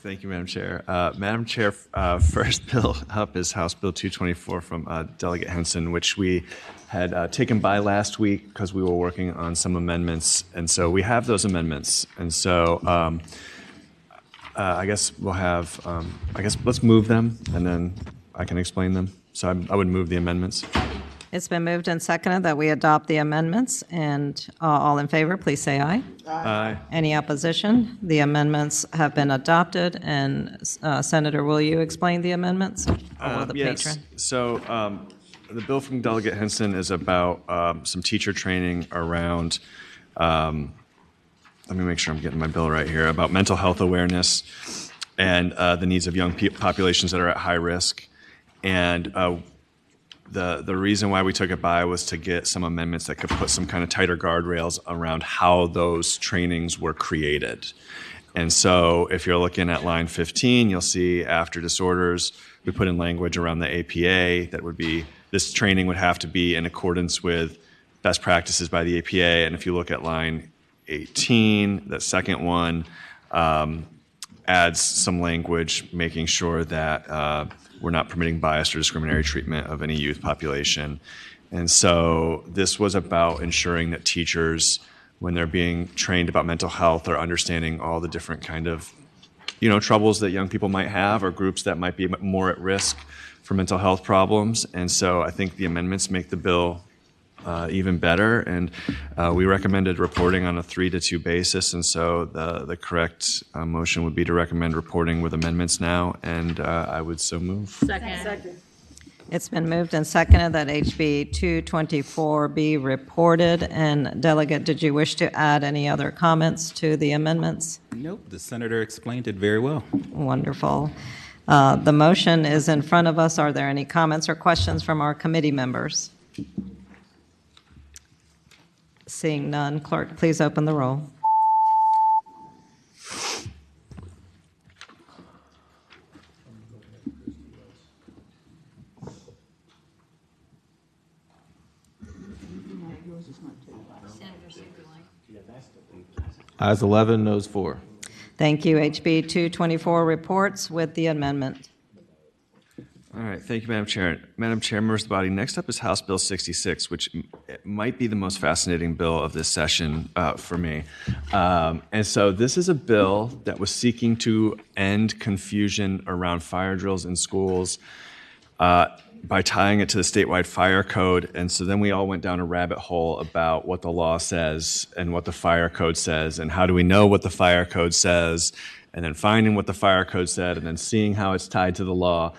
Thank you, Madam Chair. Madam Chair, first bill up is House Bill 224 from Delegate Henson, which we had taken by last week because we were working on some amendments. And so we have those amendments. And so I guess we'll have, let's move them and then I can explain them. So I would move the amendments. It's been moved and seconded that we adopt the amendments, and all in favor, please say aye. Aye. Any opposition? The amendments have been adopted, and Senator, will you explain the amendments? Or will the Yes. patron? So the bill from Delegate Henson is about some teacher training around, let me make sure I'm getting my bill right here, about mental health awareness. and the needs of young populations that are at high risk. And the reason why we took it by was to get some amendments that could put some kind of tighter guardrails around how those trainings were created. And so if you're looking at line 15, you'll see after disorders, we put in language around the APA that would be, this training would have to be in accordance with best practices by the APA. And if you look at line 18, that second one adds some language making sure that we're not permitting biased or discriminatory treatment of any youth population. And so this was about ensuring that teachers, when they're being trained about mental health, are understanding all the different kind of, troubles that young people might have or groups that might be more at risk for mental health problems. And so I think the amendments make the bill even better. And we recommended reporting on a 3-to-2 basis. And so the correct motion would be to recommend reporting with amendments now. And I would so move. Second. It's been moved and seconded that HB 224 be reported. And Delegate, did you wish to add any other comments to the amendments? Nope, the senator explained it very well. Wonderful. The motion is in front of us. Are there any comments or questions from our committee members? Seeing none, clerk, please open the roll. Ayes 11, noes 4. Thank you. HB 224 reports with the amendment. All right, thank you, Madam Chair. Madam Chair, members of the body, next up is House Bill 66, which might be the most fascinating bill of this session for me. And so this is a bill that was seeking to end confusion around fire drills in schools by tying it to the statewide fire code. And so then we all went down a rabbit hole about what the law says and what the fire code says, and how do we know what the fire code says, and then finding what the fire code said, and then seeing how it's tied to the law.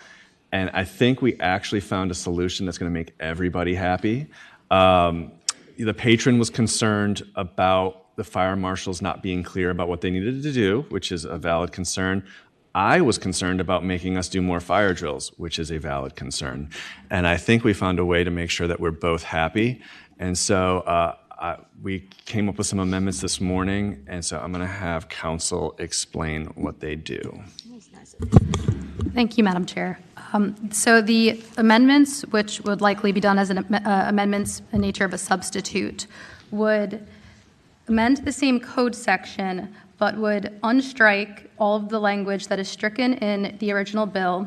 And I think we actually found a solution that's going to make everybody happy. The patron was concerned about the fire marshals not being clear about what they needed to do, which is a valid concern. I was concerned about making us do more fire drills, which is a valid concern. And I think we found a way to make sure that we're both happy. And so we came up with some amendments this morning, and so I'm going to have council explain what they do. Thank you, Madam Chair. So the amendments, which would likely be done as amendments in nature of a substitute, would amend the same code section, but would unstrike all of the language that is stricken in the original bill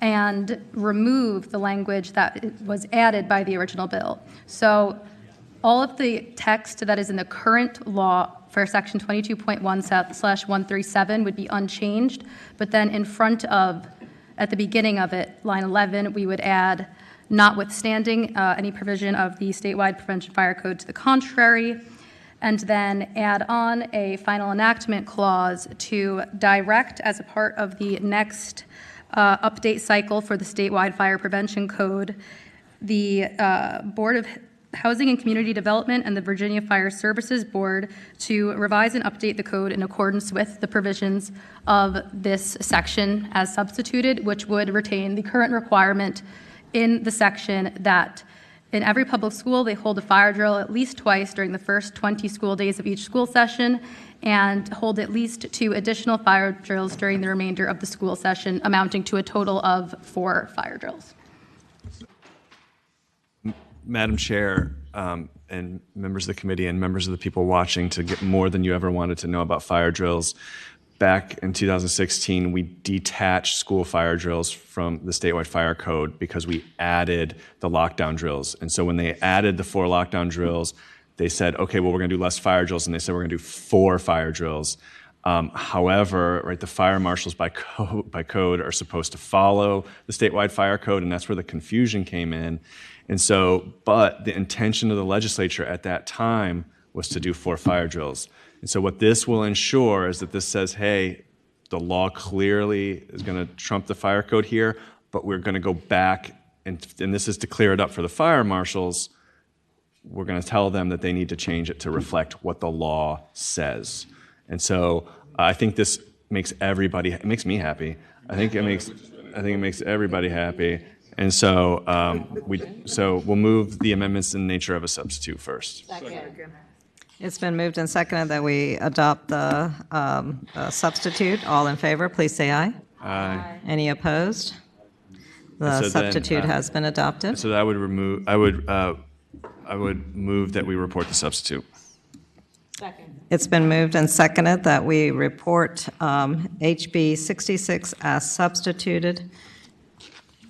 and remove the language that was added by the original bill. So all of the text that is in the current law for section 22.1/137 would be unchanged, but then in front of, at the beginning of it, line 11, we would add, notwithstanding any provision of the statewide prevention fire code to the contrary, and then add on a final enactment clause to direct, as a part of the next update cycle for the statewide fire prevention code, the Board of Housing and Community Development and the Virginia Fire Services Board to revise and update the code in accordance with the provisions of this section as substituted, which would retain the current requirement in the section that in every public school, they hold a fire drill at least twice during the first 20 school days of each school session, and hold at least 2 additional fire drills during the remainder of the school session, amounting to a total of 4 fire drills. Madam Chair, and members of the committee and members of the people watching, to get more than you ever wanted to know about fire drills, back in 2016, we detached school fire drills from the statewide fire code because we added the lockdown drills. And so when they added the 4 lockdown drills, they said, okay, well, we're going to do less fire drills. And they said, we're going to do 4 fire drills. However, right, the fire marshals by code are supposed to follow the statewide fire code, and that's where the confusion came in. And so, but the intention of the legislature at that time was to do 4 fire drills. And so what this will ensure is that this says, hey, the law clearly is going to trump the fire code here, but we're going to go back, and this is to clear it up for the fire marshals. We're going to tell them that they need to change it to reflect what the law says. And so I think this makes everybody, it makes me happy. I think it makes everybody happy. And so we'll move the amendments in the nature of a substitute first. It's been moved and seconded that we adopt the substitute. All in favor, please say aye. Aye. Any opposed? The So then, substitute has been adopted. So I would move that we report the substitute. It's been moved and seconded that we report HB 66 as substituted.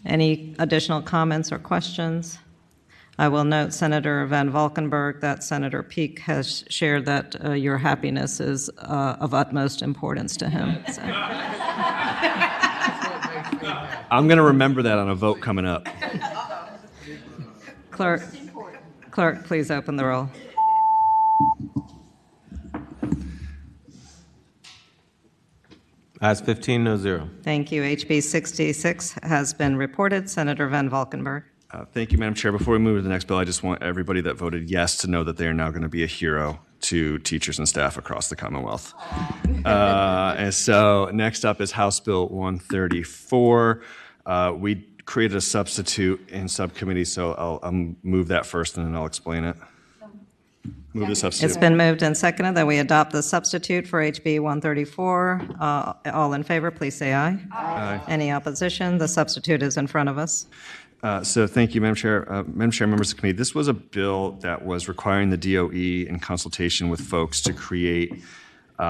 Any additional comments or questions? I will note, Senator Van Valkenburg, that Senator Peake has shared that your happiness is of utmost importance to him. So. I'm going to remember that on a vote coming up. Clerk, please open the roll. Ayes 15, no zero. Thank you. HB 66 has been reported. Senator Van Valkenburg. Thank you, Madam Chair. Before we move to the next bill, I just want everybody that voted yes to know that they are now going to be a hero to teachers and staff across the Commonwealth. And so next up is House Bill 134. We created a substitute in subcommittee, so I'll move that first and then I'll explain it. Move the substitute. It's been moved and seconded that we adopt the substitute for HB 134. All in favor, please say aye. Aye. Any opposition? The substitute is in front of us. So thank you, Madam Chair. Madam Chair, members of the committee, this was a bill that was requiring the DOE in consultation with folks to create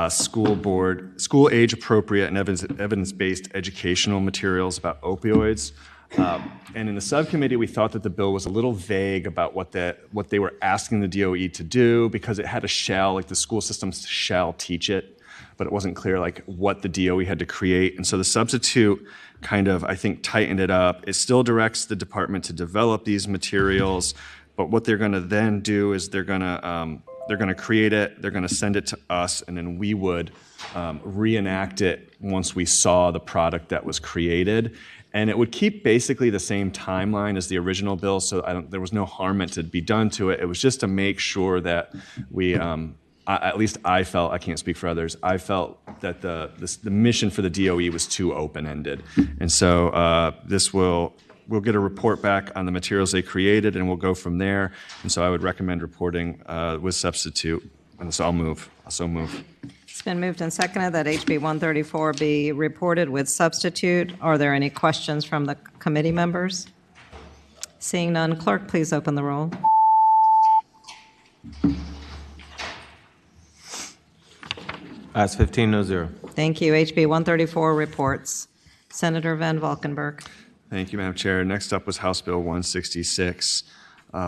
school age appropriate and evidence-based educational materials about opioids. And in the subcommittee, we thought that the bill was a little vague about what they were asking the DOE to do, because it had a shall, like the school systems shall teach it, but it wasn't clear like what the DOE had to create. And so the substitute kind of, I think, tightened it up. It still directs the department to develop these materials, but what they're going to then do is they're going to create it, they're going to send it to us, and then we would reenact it once we saw the product that was created. And it would keep basically the same timeline as the original bill, so there was no harm meant to be done to it. It was just to make sure that we, at least I felt, I can't speak for others, I felt that the mission for the DOE was too open-ended. And so we'll get a report back on the materials they created, and we'll go from there. And so I would recommend reporting with substitute. And so I'll move. It's been moved and seconded that HB 134 be reported with substitute. Are there any questions from the committee members? Seeing none, clerk, please open the roll. Ayes 15, no zero. Thank you. HB 134 reports. Senator Van Valkenburg. Thank you, Madam Chair. Next up was House Bill 166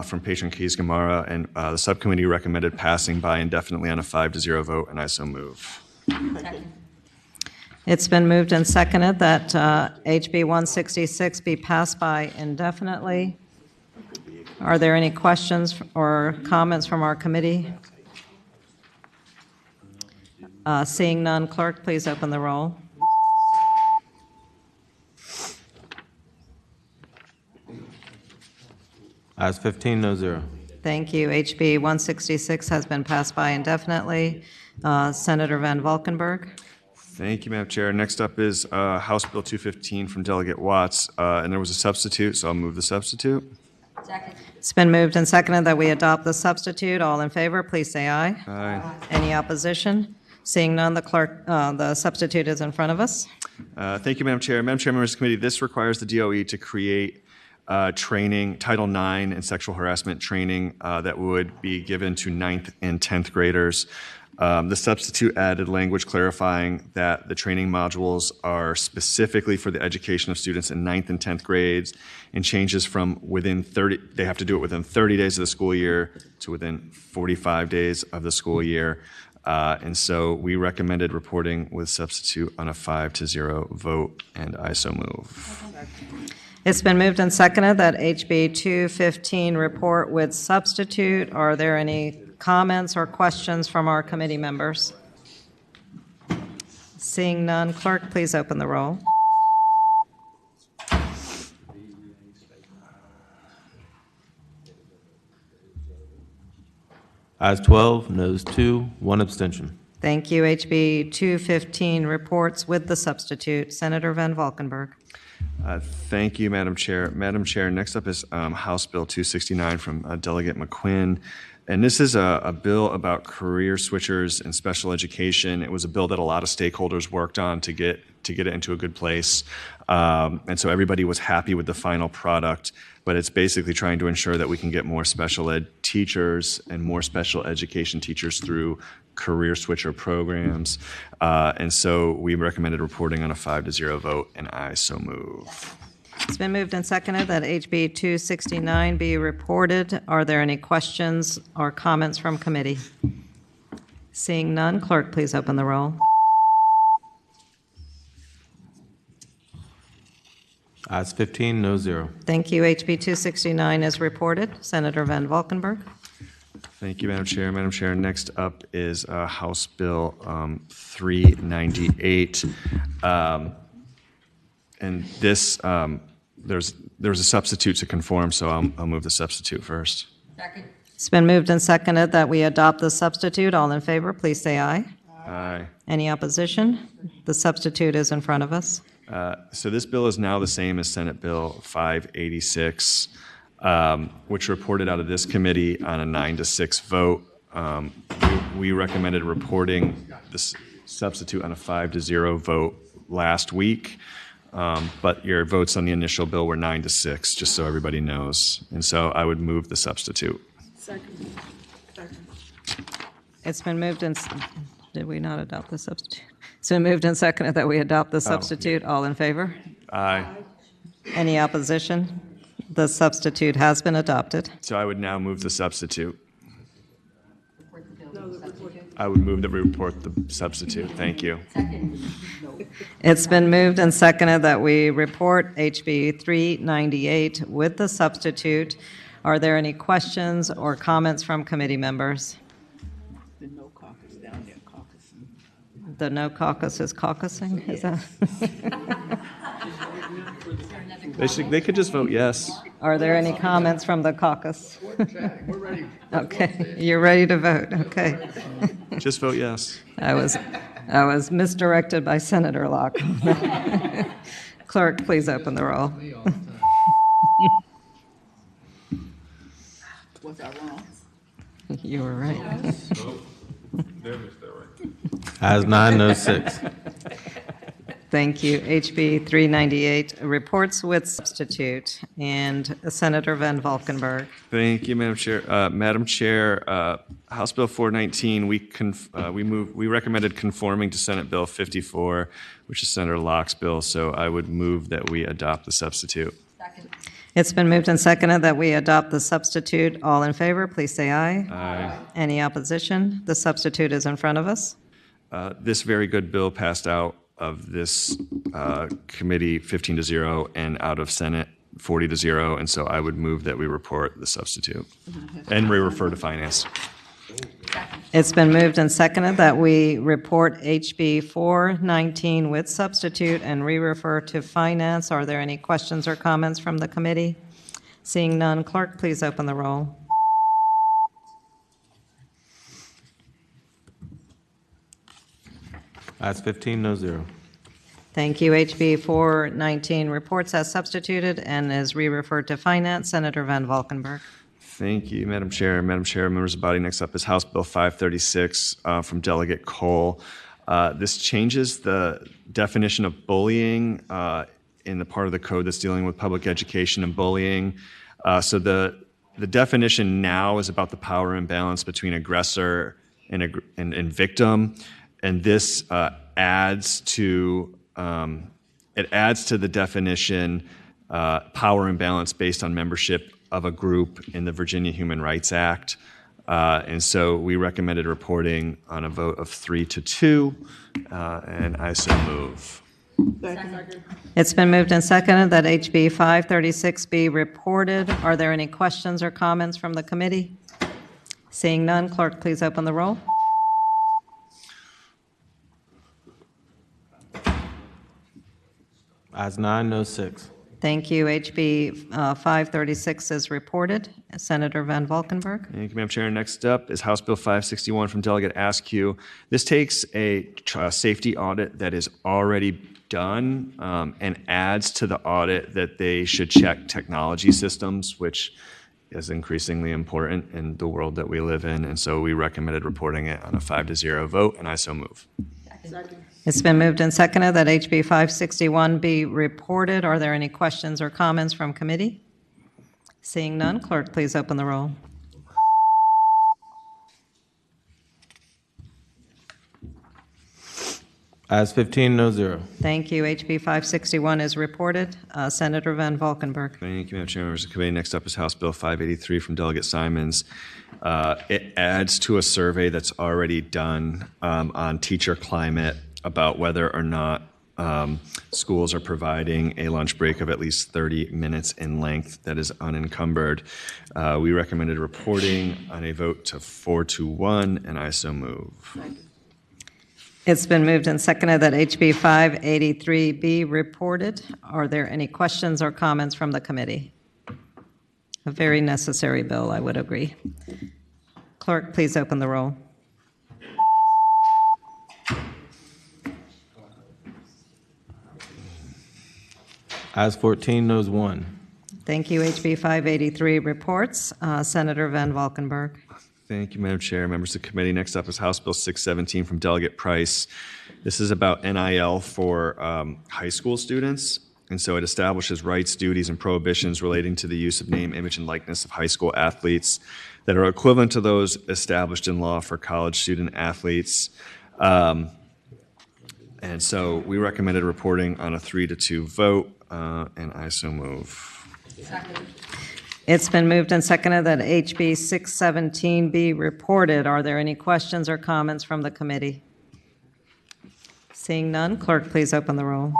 from Patron Keys-Gamarra, and the subcommittee recommended passing by indefinitely on a 5-0 vote, and I so move. It's been moved and seconded that HB 166 be passed by indefinitely. Are there any questions or comments from our committee? Seeing none, clerk, please open the roll. Ayes 15, no zero. Thank you. HB 166 has been passed by indefinitely. Senator Van Valkenburg. Thank you, Madam Chair. Next up is House Bill 215 from Delegate Watts, and there was a substitute, so I'll move the substitute. Second. It's been moved and seconded that we adopt the substitute. All in favor, please say aye. Aye. Any opposition? Seeing none, the substitute is in front of us. Thank you, Madam Chair. Madam Chair, members of the committee, this requires the DOE to create training, Title IX and sexual harassment training that would be given to 9th and 10th graders. The substitute added language clarifying that the training modules are specifically for the education of students in 9th and 10th grades, and changes from they have to do it within 30 days of the school year to within 45 days of the school year. And so we recommended reporting with substitute on a 5-0 vote, and I so move. It's been moved and seconded that HB 215 report with substitute. Are there any comments or questions from our committee members? Seeing none, clerk, please open the roll. Ayes 12, noes 2, 1 abstention. Thank you. HB 215, reports with the substitute. Senator Van Valkenburg. Thank you, Madam Chair. Madam Chair, next up is House Bill 269 from Delegate McQuinn. And this is a bill about career switchers and special education. It was a bill that a lot of stakeholders worked on to get it into a good place. And so everybody was happy with the final product, but it's basically trying to ensure that we can get more special ed teachers and more special education teachers through career switcher programs. And so we recommended reporting on a 5-0 vote, and I so move. It's been moved and seconded that HB 269 be reported. Are there any questions or comments from committee? Seeing none, clerk, please open the roll. Ayes 15, no 0. Thank you. HB 269 is reported. Senator Van Valkenburg. Thank you, Madam Chair. Madam Chair, next up is House Bill 398. And this, there's a substitute to conform, so I'll move the substitute first. Second. It's been moved and seconded that we adopt the substitute. All in favor, please say aye. Aye. Any opposition? The substitute is in front of us. So this bill is now the same as Senate Bill 586, which reported out of this committee on a 9-6 vote. We recommended reporting this substitute on a 5-0 vote last week. But your votes on the initial bill were 9-6, just so everybody knows. And so I would move the substitute. Second. It's been moved and, did we not adopt the substitute? It's been moved and seconded that we adopt the substitute. All in favor? Aye. Any opposition? The substitute has been adopted. So I would now move the substitute. I would move that we report the substitute. Thank you. It's been moved and seconded that we report HB 398 with the substitute. Are there any questions or comments from committee members? The no caucus down there caucusing. The no caucus is caucusing? Is that? They could just vote yes. Are there any comments from the caucus? Okay, you're ready to vote. Okay. Just vote yes. I was misdirected by Senator Locke. Clerk, please open the roll. Was I wrong? You were right. Ayes 9, no 6. Thank you. HB 398, reports with substitute, and Senator Van Valkenburg. Thank you, Madam Chair. Madam Chair, House Bill 419, we recommended conforming to Senate Bill 54, which is Senator Locke's bill. So I would move that we adopt the substitute. Second. It's been moved and seconded that we adopt the substitute. All in favor, please say aye. Aye. Any opposition? The substitute is in front of us. This very good bill passed out of this committee 15-0 and out of Senate 40-0, and so I would move that we report the substitute and we refer to finance. It's been moved and seconded that we report HB 419 with substitute and re-refer to finance. Are there any questions or comments from the committee? Seeing none, clerk, please open the roll. Ayes 15, no 0. Thank you. HB 419 reports as substituted and is re-referred to finance. Senator Van Valkenburg. Thank you, Madam Chair. Madam Chair, members of the body, next up is House Bill 536 from Delegate Cole. This changes the definition of bullying in the part of the code that's dealing with public education and bullying. So the definition now is about the power imbalance between aggressor and victim, and this adds to the definition power imbalance based on membership of a group in the Virginia Human Rights Act. And so we recommended reporting on a vote of 3-2, and I so move. Second. It's been moved and seconded that HB 536 be reported. Are there any questions or comments from the committee? Seeing none, clerk, please open the roll. Ayes 9, no 6. Thank you. HB 536 is reported. Senator Van Valkenburg. Thank you, Madam Chair. Next up is House Bill 561 from Delegate Askew. This takes a safety audit that is already done and adds to the audit that they should check technology systems, which is increasingly important in the world that we live in. And so we recommended reporting it on a 5-0 vote, and I so move. Second. It's been moved and seconded that HB 561 be reported. Are there any questions or comments from committee? Seeing none, clerk, please open the roll. Ayes 15, no zero. Thank you. HB 561 is reported. Senator Van Valkenburg. Thank you, Madam Chair, members of the committee. Next up is House Bill 583 from Delegate Simons. It adds to a survey that's already done on teacher climate about whether or not schools are providing a lunch break of at least 30 minutes in length that is unencumbered. We recommended reporting on a vote to 4-1, and I so move. It's been moved and seconded that HB 583 be reported. Are there any questions or comments from the committee? A very necessary bill, I would agree. Clerk, please open the roll. Ayes 14, noes 1. Thank you. HB 583 reports. Senator Van Valkenburg. Thank you, Madam Chair. Members of the committee. Next up is House Bill 617 from Delegate Price. This is about NIL for high school students. And so it establishes rights, duties, and prohibitions relating to the use of name, image, and likeness of high school athletes that are equivalent to those established in law for college student athletes. And so we recommended reporting on a 3-2 vote, and I so move. Second. It's been moved and seconded that HB 617 be reported. Are there any questions or comments from the committee? Seeing none, clerk, please open the roll.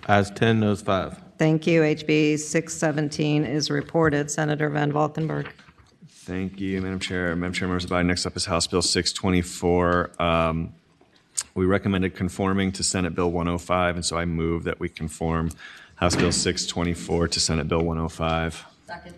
Ayes 10, noes 5. Thank you. HB 617 is reported. Senator Van Valkenburg. Thank you, Madam Chair. Madam Chair, members of the body, next up is House Bill 624. We recommended conforming to Senate Bill 105, and so I move that we conform House Bill 624 to Senate Bill 105. Second.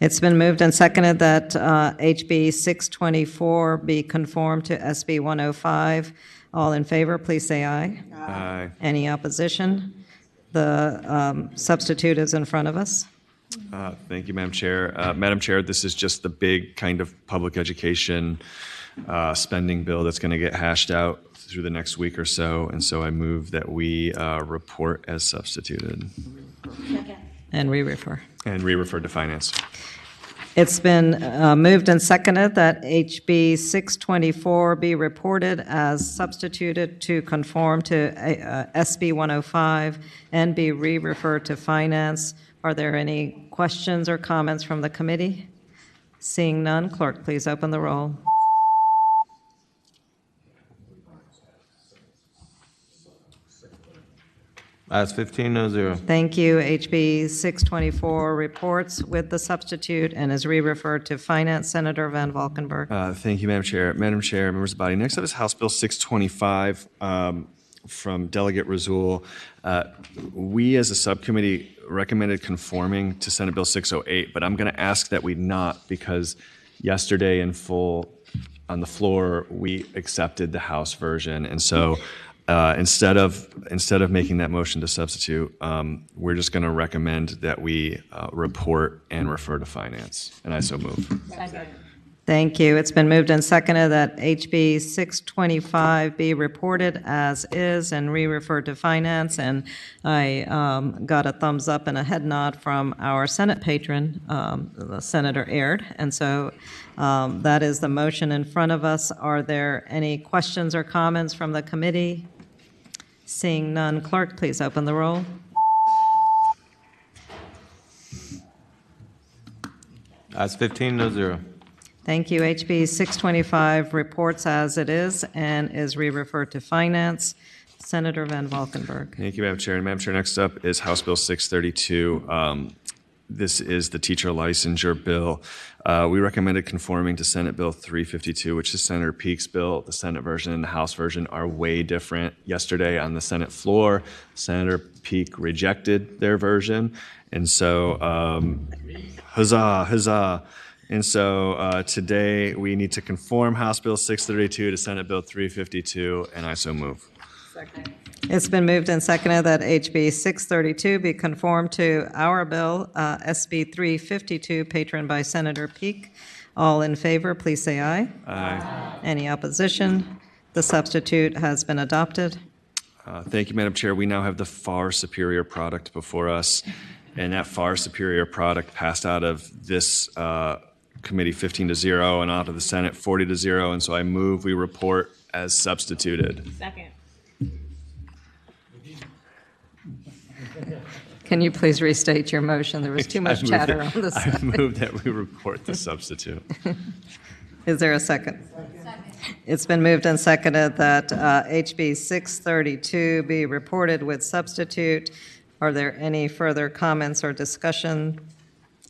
It's been moved and seconded that HB 624 be conformed to SB 105. All in favor, please say aye. Aye. Any opposition? The substitute is in front of us. Thank you, Madam Chair. Madam Chair, this is just the big kind of public education spending bill that's going to get hashed out through the next week or so, and so I move that we report as substituted. And re-refer. And re-refer to Finance. It's been moved and seconded that HB 624 be reported as substituted to conform to SB 105 and be re-referred to Finance. Are there any questions or comments from the committee? Seeing none, clerk, please open the roll. Ayes 15, no zero. Thank you. HB 624 reports with the substitute and is re-referred to Finance. Senator Van Valkenburg. Thank you, Madam Chair. Madam Chair, members of the body. Next up is House Bill 625 from Delegate Razul. We, as a subcommittee, recommended conforming to Senate Bill 608, but I'm going to ask that we not, because yesterday in full on the floor, we accepted the House version, and so instead of making that motion to substitute, we're just going to recommend that we report and refer to Finance, and I so move. Thank you. It's been moved and seconded that HB 625 be reported as is and re-referred to Finance, and I got a thumbs up and a head nod from our Senate patron, Senator Aird, and so that is the motion in front of us. Are there any questions or comments from the committee? Seeing none, clerk, please open the roll. Ayes 15, no zero. Thank you. HB 625 reports as it is and is re-referred to Finance. Senator Van Valkenburg. Thank you, Madam Chair. And Madam Chair, next up is House Bill 632. This is the teacher licensure bill. We recommended conforming to Senate Bill 352, which is Senator Peake's bill. The Senate version and the House version are way different. Yesterday on the Senate floor, Senator Peake rejected their version. And so, huzzah, huzzah. And so today we need to conform House Bill 632 to Senate Bill 352, and I so move. It's been moved and seconded that HB 632 be conformed to our bill, SB 352, patroned by Senator Peake. All in favor, please say aye. Aye. Any opposition? The substitute has been adopted. Thank you, Madam Chair. We now have the far superior product before us, and that far superior product passed out of this committee 15-0 and out of the Senate 40-0, and so I move we report as substituted. Second. Can you please restate your motion? There was too much chatter on this. I move that we report the substitute. Is there a second? It's been moved and seconded that HB 632 be reported with substitute. Are there any further comments or discussion?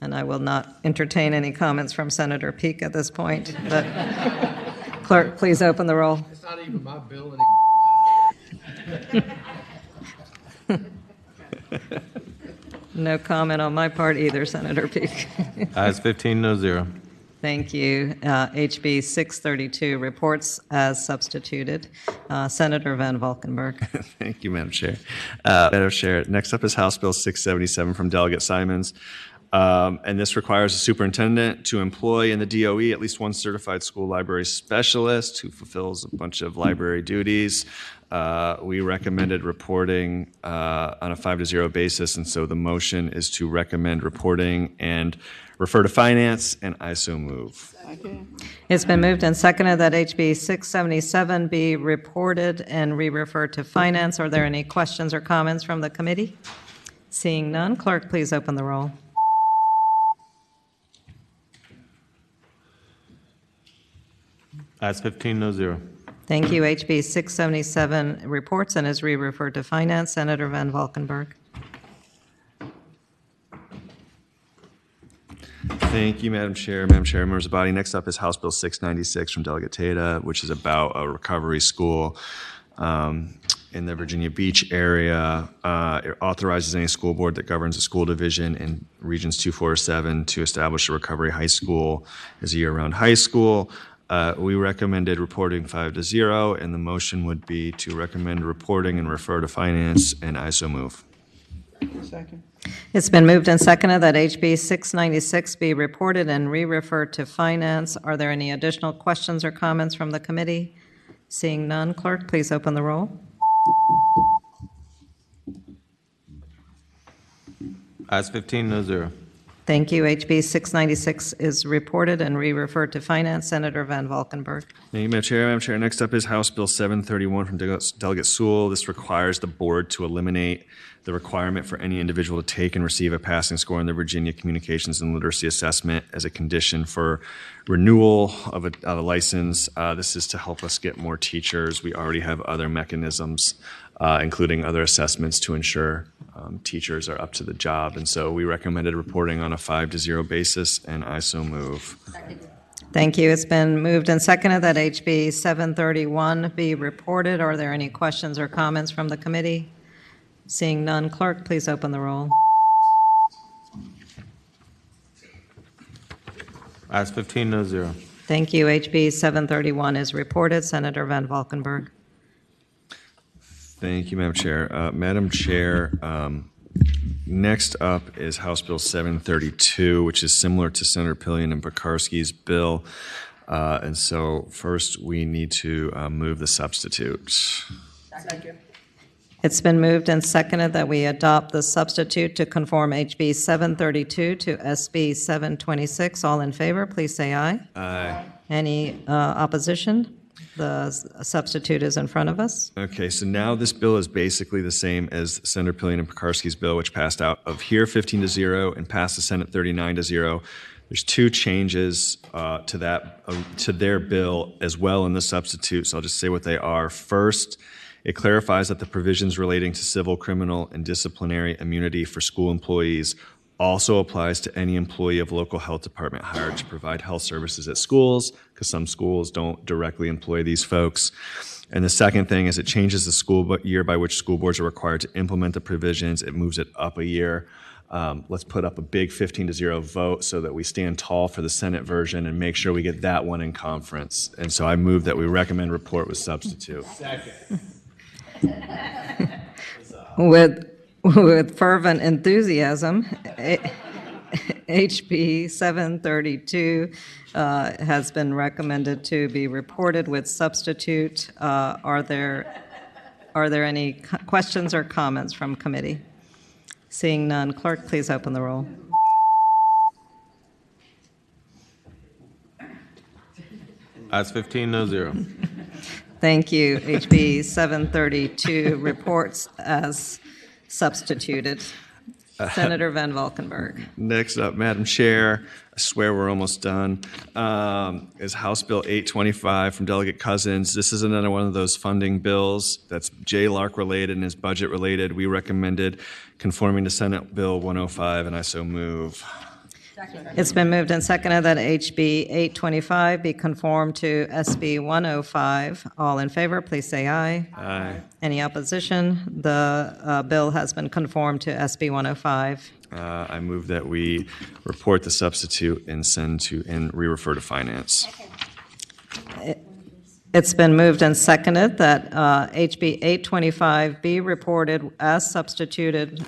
And I will not entertain any comments from Senator Peake at this point. But clerk, please open the roll. It's not even my bill anymore. No comment on my part either, Senator Peake. Ayes 15, no 0. Thank you. HB 632 reports as substituted. Senator Van Valkenburg. Thank you, Madam Chair. Madam Chair, next up is House Bill 677 from Delegate Simons. And this requires a superintendent to employ in the DOE at least one certified school library specialist who fulfills a bunch of library duties. We recommended reporting on a 5-0 basis, and so the motion is to recommend reporting and refer to finance, and I so move. It's been moved and seconded that HB 677 be reported and re-referred to finance. Are there any questions or comments from the committee? Seeing none, clerk, please open the roll. Ayes 15, no 0. Thank you. HB 677 reports and is re-referred to finance. Senator Van Valkenburg. Thank you, Madam Chair. Madam Chair, members of the body. Next up is House Bill 696 from Delegate Tata, which is about a recovery school in the Virginia Beach area. It authorizes any school board that governs a school division in Regions 2, 4, or 7 to establish a recovery high school as a year-round high school. We recommended reporting 5-0, and the motion would be to recommend reporting and refer to finance, and I so move. Second. It's been moved and seconded that HB 696 be reported and re-referred to finance. Are there any additional questions or comments from the committee? Seeing none, clerk, please open the roll. Ayes 15, no 0. Thank you. HB 696 is reported and re-referred to finance. Senator Van Valkenburg. Thank you, Madam Chair. Madam Chair, next up is House Bill 731 from Delegate Sewell. This requires the board to eliminate the requirement for any individual to take and receive a passing score in the Virginia Communications and Literacy Assessment as a condition for renewal of a license. This is to help us get more teachers. We already have other mechanisms, including other assessments to ensure teachers are up to the job. And so we recommended reporting on a 5-0 basis, and I so move. Thank you. It's been moved and seconded that HB 731 be reported. Are there any questions or comments from the committee? Seeing none, clerk, please open the roll. Ayes 15, no 0. Thank you. HB 731 is reported. Senator Van Valkenburg. Thank you, Madam Chair. Madam Chair, next up is House Bill 732, which is similar to Senator Pillion and Pekarsky's bill. And so first we need to move the substitute. Second. It's been moved and seconded that we adopt the substitute to conform HB 732 to SB 726. All in favor, please say aye. Aye. Any opposition? The substitute is in front of us. Okay, so now this bill is basically the same as Senator Pillion and Pekarsky's bill, which passed out of here 15-0 and passed the Senate 39-0. There's two changes to their bill as well in the substitute, so I'll just say what they are. First, it clarifies that the provisions relating to civil, criminal, and disciplinary immunity for school employees also applies to any employee of local health department hired to provide health services at schools, because some schools don't directly employ these folks. And the second thing is it changes the school year by which school boards are required to implement the provisions. It moves it up a year. Let's put up a big 15-0 vote so that we stand tall for the Senate version and make sure we get that one in conference. And so I move that we recommend report with substitute. Second. With fervent enthusiasm, HB 732 has been recommended to be reported with substitute. Are there any questions or comments from committee? Seeing none, clerk, please open the roll. Ayes 15, no 0. Thank you. HB 732 reports as substituted. Senator Van Valkenburg. Next up, Madam Chair, I swear we're almost done, is House Bill 825 from Delegate Cousins. This is another one of those funding bills that's JLARC related and is budget related. We recommended conforming to Senate Bill 105, and I so move. It's been moved and seconded that HB 825 be conformed to SB 105. All in favor, please say aye. Aye. Any opposition? The bill has been conformed to SB 105. I move that we report the substitute and send to and re-refer to finance. It's been moved and seconded that HB 825 be reported as substituted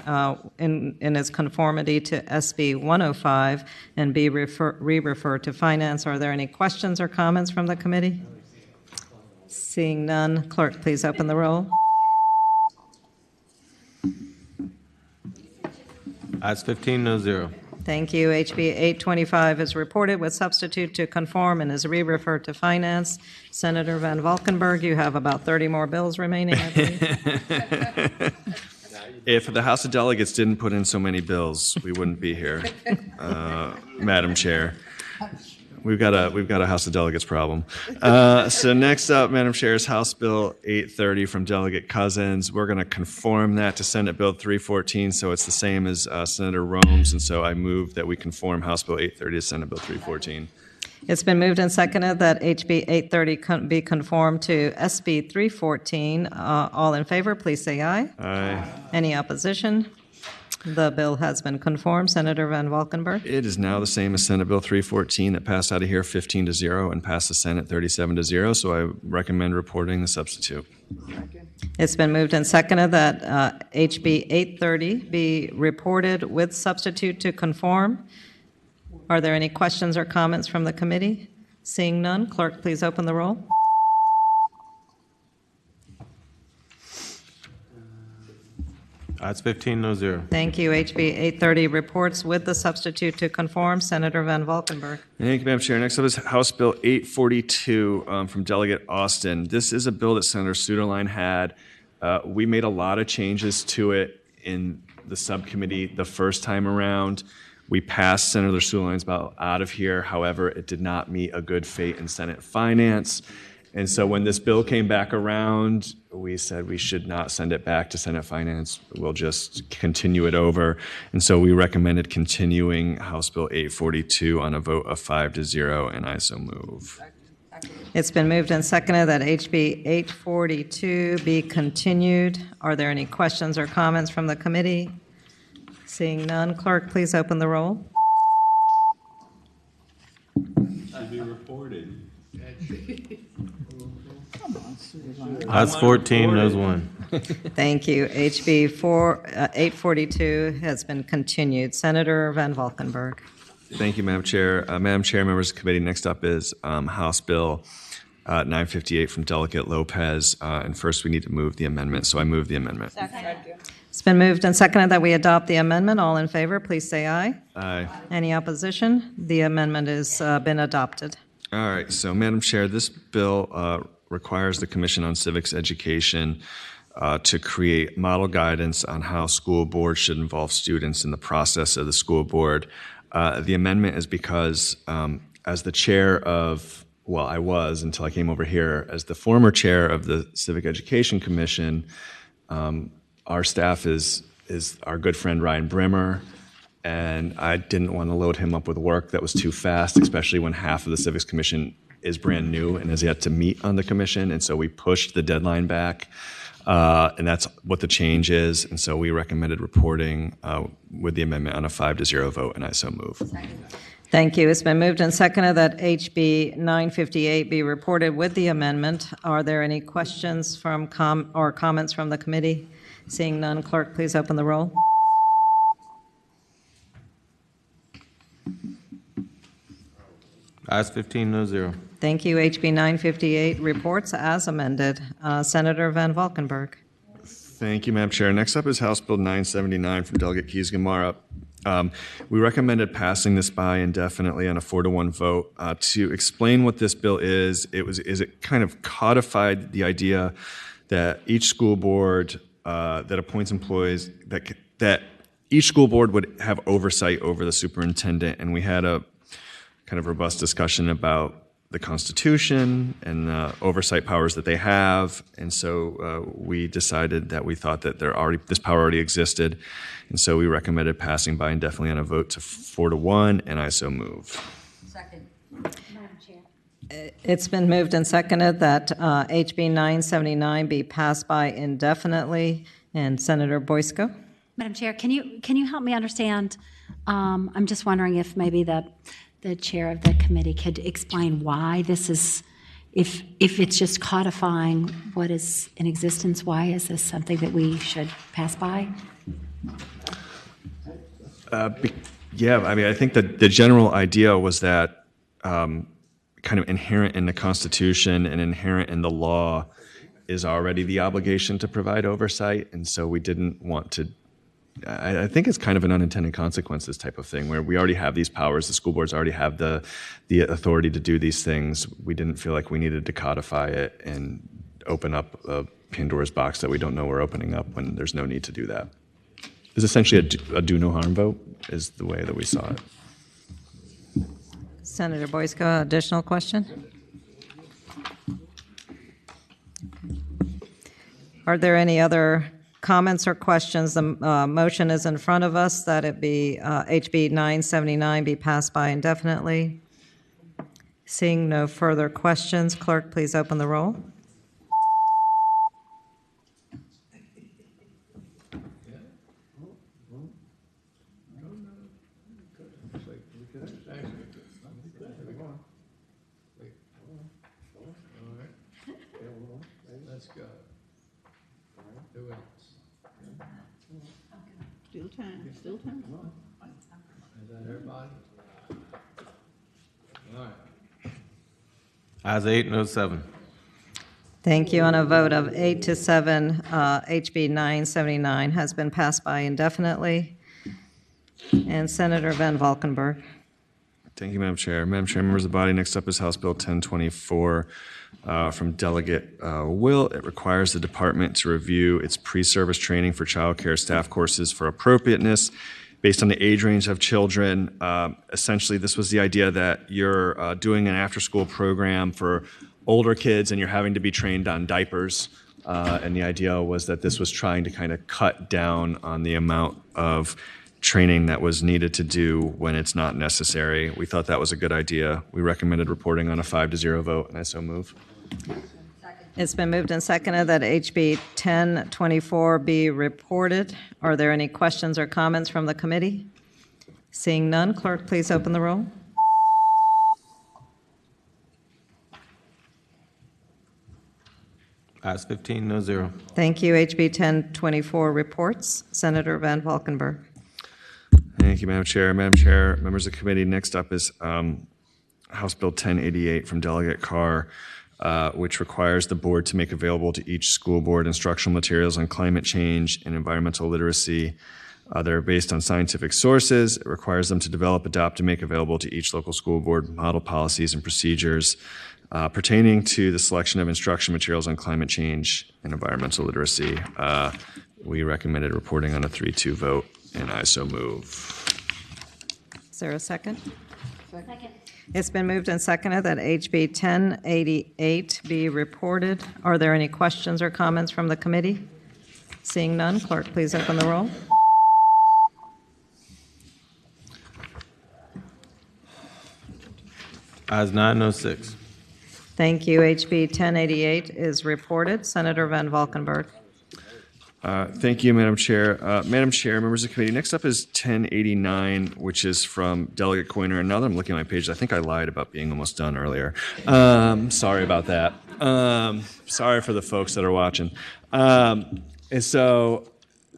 in its conformity to SB 105 and be re-referred to finance. Are there any questions or comments from the committee? Seeing none, clerk, please open the roll. Ayes 15, no 0. Thank you. HB 825 is reported with substitute to conform and is re-referred to finance. Senator Van Valkenburg, you have about 30 more bills remaining, I believe. If the House of Delegates didn't put in so many bills, we wouldn't be here, Madam Chair. We've got a House of Delegates problem. So next up, Madam Chair, is House Bill 830 from Delegate Cousins. We're going to conform that to Senate Bill 314, so it's the same as Senator Rome's, and so I move that we conform House Bill 830 to Senate Bill 314. It's been moved and seconded that HB 830 be conformed to SB 314. All in favor, please say aye. Aye. Any opposition? The bill has been conformed. Senator Van Valkenburg. It is now the same as Senate Bill 314 that passed out of here 15-0 and passed the Senate 37-0, so I recommend reporting the substitute. It's been moved and seconded that HB 830 be reported with substitute to conform. Are there any questions or comments from the committee? Seeing none, clerk, please open the roll. Ayes 15, no 0. Thank you. HB 830 reports with the substitute to conform. Senator Van Valkenburg. Thank you, Madam Chair. Next up is House Bill 842 from Delegate Austin. This is a bill that Senator Suderline had. We made a lot of changes to it in the subcommittee the first time around. We passed Senator Suderline's bill out of here. However, it did not meet a good fate in Senate Finance. And so when this bill came back around, we said we should not send it back to Senate Finance. We'll just continue it over. And so we recommended continuing House Bill 842 on a vote of 5-0, and I so move. It's been moved and seconded that HB 842 be continued. Are there any questions or comments from the committee? Seeing none, clerk, please open the roll. Should be reported. Ayes 14, noes 1. Thank you. HB 842 has been continued. Senator Van Valkenburg. Thank you, Madam Chair. Madam Chair, members of the committee, next up is House Bill 958 from Delegate Lopez. And first, we need to move the amendment, so I move the amendment. Second. It's been moved and seconded that we adopt the amendment. All in favor, please say aye. Aye. Any opposition? The amendment has been adopted. All right, so Madam Chair, this bill requires the Commission on Civics Education to create model guidance on how school boards should involve students in the process of the school board. The amendment is because as the chair of, well, I was until I came over here, as the former chair of the Civic Education Commission, our staff is our good friend Ryan Brimmer, and I didn't want to load him up with work that was too fast, especially when half of the Civics Commission is brand new and has yet to meet on the commission. And so we pushed the deadline back, and that's what the change is. And so we recommended reporting with the amendment on a 5-0 vote, and I so move. Thank you. It's been moved and seconded that HB 958 be reported with the amendment. Are there any questions from or comments from the committee? Seeing none, clerk, please open the roll. Ayes 15, no zero. Thank you. HB 958 reports as amended. Senator Van Valkenburg. Thank you, Madam Chair. Next up is House Bill 979 from Delegate Keys-Gamarra. We recommended passing this by indefinitely on a 4-1 vote. To explain what this bill is it kind of codified the idea that each school board that appoints employees, that each school board would have oversight over the superintendent, and we had a kind of robust discussion about the Constitution and the oversight powers that they have. And so we decided that we thought that this power already existed. And so we recommended passing by indefinitely on a vote to 4-1, and I so move. Second. Madam Chair. It's been moved and seconded that HB 979 be passed by indefinitely. And Senator Boysko. Madam Chair, can you help me understand? I'm just wondering if maybe the chair of the committee could explain why this is, if it's just codifying what is in existence, why is this something that we should pass by? Yeah, I mean, I think that the general idea was that kind of inherent in the Constitution and inherent in the law is already the obligation to provide oversight. And so we didn't want to, I think it's kind of an unintended consequence, this type of thing, where we already have these powers, the school boards already have the authority to do these things. We didn't feel like we needed to codify it and open up a Pandora's box that we don't know we're opening up when there's no need to do that. It's essentially a do no harm vote is the way that we saw it. Senator Boysko, additional question? Are there any other comments or questions? The motion is in front of us that it be HB 979 be passed by indefinitely. Seeing no further questions, clerk, please open the roll. Let's go. Do it. Still time, still time. Is that everybody? All right. Ayes 8, no 7. Thank you. On a vote of 8-7, HB 979 has been passed by indefinitely. And Senator Van Valkenburg. Thank you, Madam Chair. Madam Chair, members of the body, next up is House Bill 1024 from Delegate Will. It requires the department to review its pre-service training for child care staff courses for appropriateness based on the age range of children. Essentially, this was the idea that you're doing an after-school program for older kids and you're having to be trained on diapers. And the idea was that this was trying to kind of cut down on the amount of training that was needed to do when it's not necessary. We thought that was a good idea. We recommended reporting on a 5-0 vote, and I so move. It's been moved and seconded that HB 1024 be reported. Are there any questions or comments from the committee? Seeing none, clerk, please open the roll. Ayes 15, no 0. Thank you. HB 1024 reports. Senator Van Valkenburg. Thank you, Madam Chair. Madam Chair, members of the committee, next up is House Bill 1088 from Delegate Carr, which requires the board to make available to each school board instructional materials on climate change and environmental literacy that are based on scientific sources. It requires them to develop, adopt, and make available to each local school board model policies and procedures pertaining to the selection of instruction materials on climate change and environmental literacy. We recommended reporting on a 3-2 vote, and I so move. Is there a second? Second. It's been moved and seconded that HB 1088 be reported. Are there any questions or comments from the committee? Seeing none, clerk, please open the roll. Ayes 906. Thank you. HB 1088 is reported. Senator Van Valkenburg. Thank you, Madam Chair. Madam Chair, members of the committee, next up is 1089, which is from Delegate Coiner. And now that I'm looking at my page, I think I lied about being almost done earlier. Sorry about that. Sorry for the folks that are watching. And so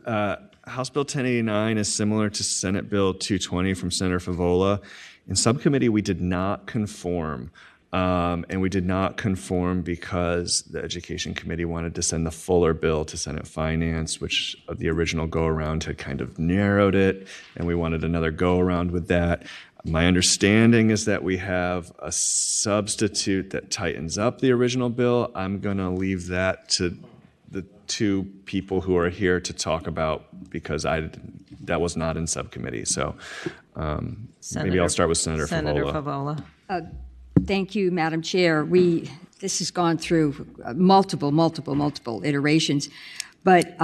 House Bill 1089 is similar to Senate Bill 220 from Senator Favola. In subcommittee, we did not conform. And we did not conform because the Education Committee wanted to send the fuller bill to Senate Finance, which the original go-around had kind of narrowed it, and we wanted another go-around with that. My understanding is that we have a substitute that tightens up the original bill. I'm going to leave that to the two people who are here to talk about because that was not in subcommittee. So maybe I'll start with Senator Favola. Thank you, Madam Chair. This has gone through multiple iterations. But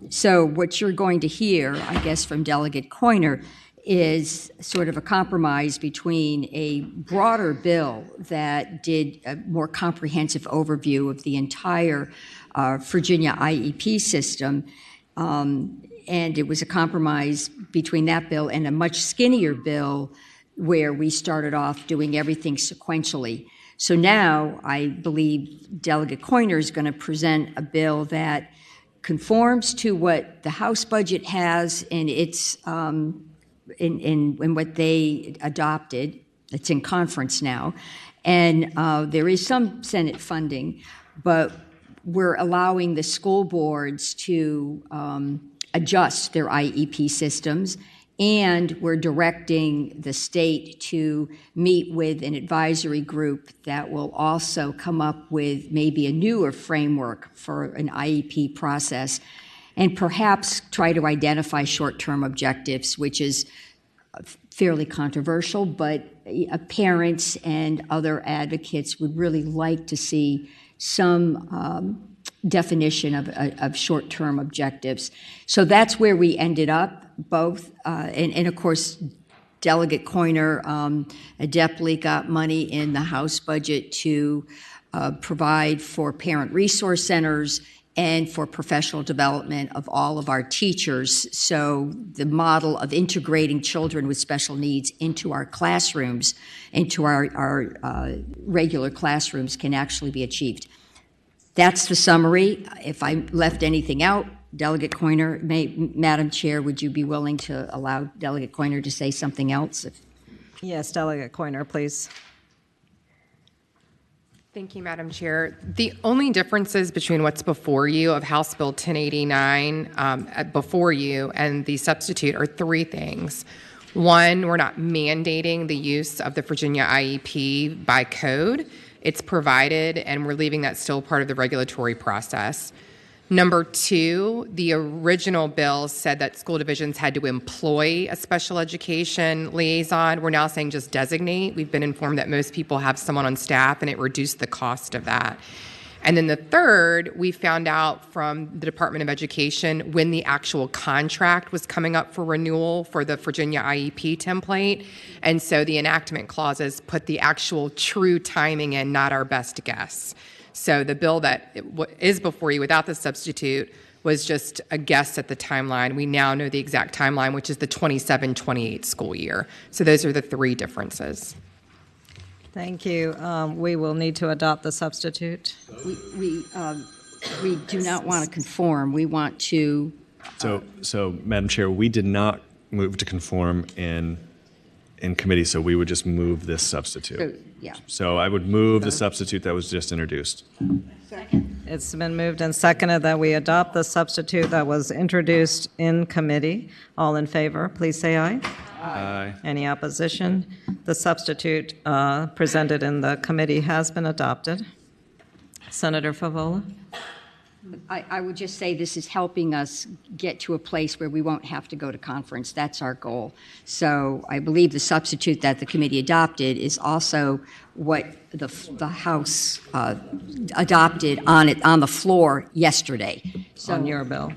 so what you're going to hear, I guess, from Delegate Coiner is sort of a compromise between a broader bill that did a more comprehensive overview of the entire Virginia IEP system. And it was a compromise between that bill and a much skinnier bill where we started off doing everything sequentially. So now I believe Delegate Coiner is going to present a bill that conforms to what the House budget has in its in what they adopted. It's in conference now, and there is some Senate funding, but we're allowing the school boards to adjust their IEP systems. And we're directing the state to meet with an advisory group that will also come up with maybe a newer framework for an IEP process and perhaps try to identify short-term objectives, which is fairly controversial, but parents and other advocates would really like to see some definition of short-term objectives. So that's where we ended up. Both, and of course, Delegate Coiner adeptly got money in the House budget to provide for parent resource centers and for professional development of all of our teachers. So the model of integrating children with special needs into our classrooms, into our regular classrooms can actually be achieved. That's the summary. If I left anything out, Delegate Coiner, Madam Chair, would you be willing to allow Delegate Coiner to say something else? Yes, Delegate Coiner, please. Thank you, Madam Chair. The only differences between what's before you of House Bill 1089 before you and the substitute are three things. One, we're not mandating the use of the Virginia IEP by code. It's provided, and we're leaving that still part of the regulatory process. Number two, the original bill said that school divisions had to employ a special education liaison. We're now saying just designate. We've been informed that most people have someone on staff, and it reduced the cost of that. And then the third, we found out from the Department of Education when the actual contract was coming up for renewal for the Virginia IEP template. And so the enactment clauses put the actual true timing in, not our best guess. So the bill that is before you without the substitute was just a guess at the timeline. We now know the exact timeline, which is the 27-28 school year. So those are the three differences. Thank you. We will need to adopt the substitute. We do not want to conform. We want to. So, Madam Chair, we did not move to conform in committee, so we would just move this substitute. Yeah. So I would move the substitute that was just introduced. Second. It's been moved and seconded that we adopt the substitute that was introduced in committee. All in favor, please say aye. Aye. Any opposition? The substitute presented in the committee has been adopted. Senator Favola? I would just say this is helping us get to a place where we won't have to go to conference. That's our goal. So I believe the substitute that the committee adopted is also what the House adopted on the floor yesterday. So, on your bill?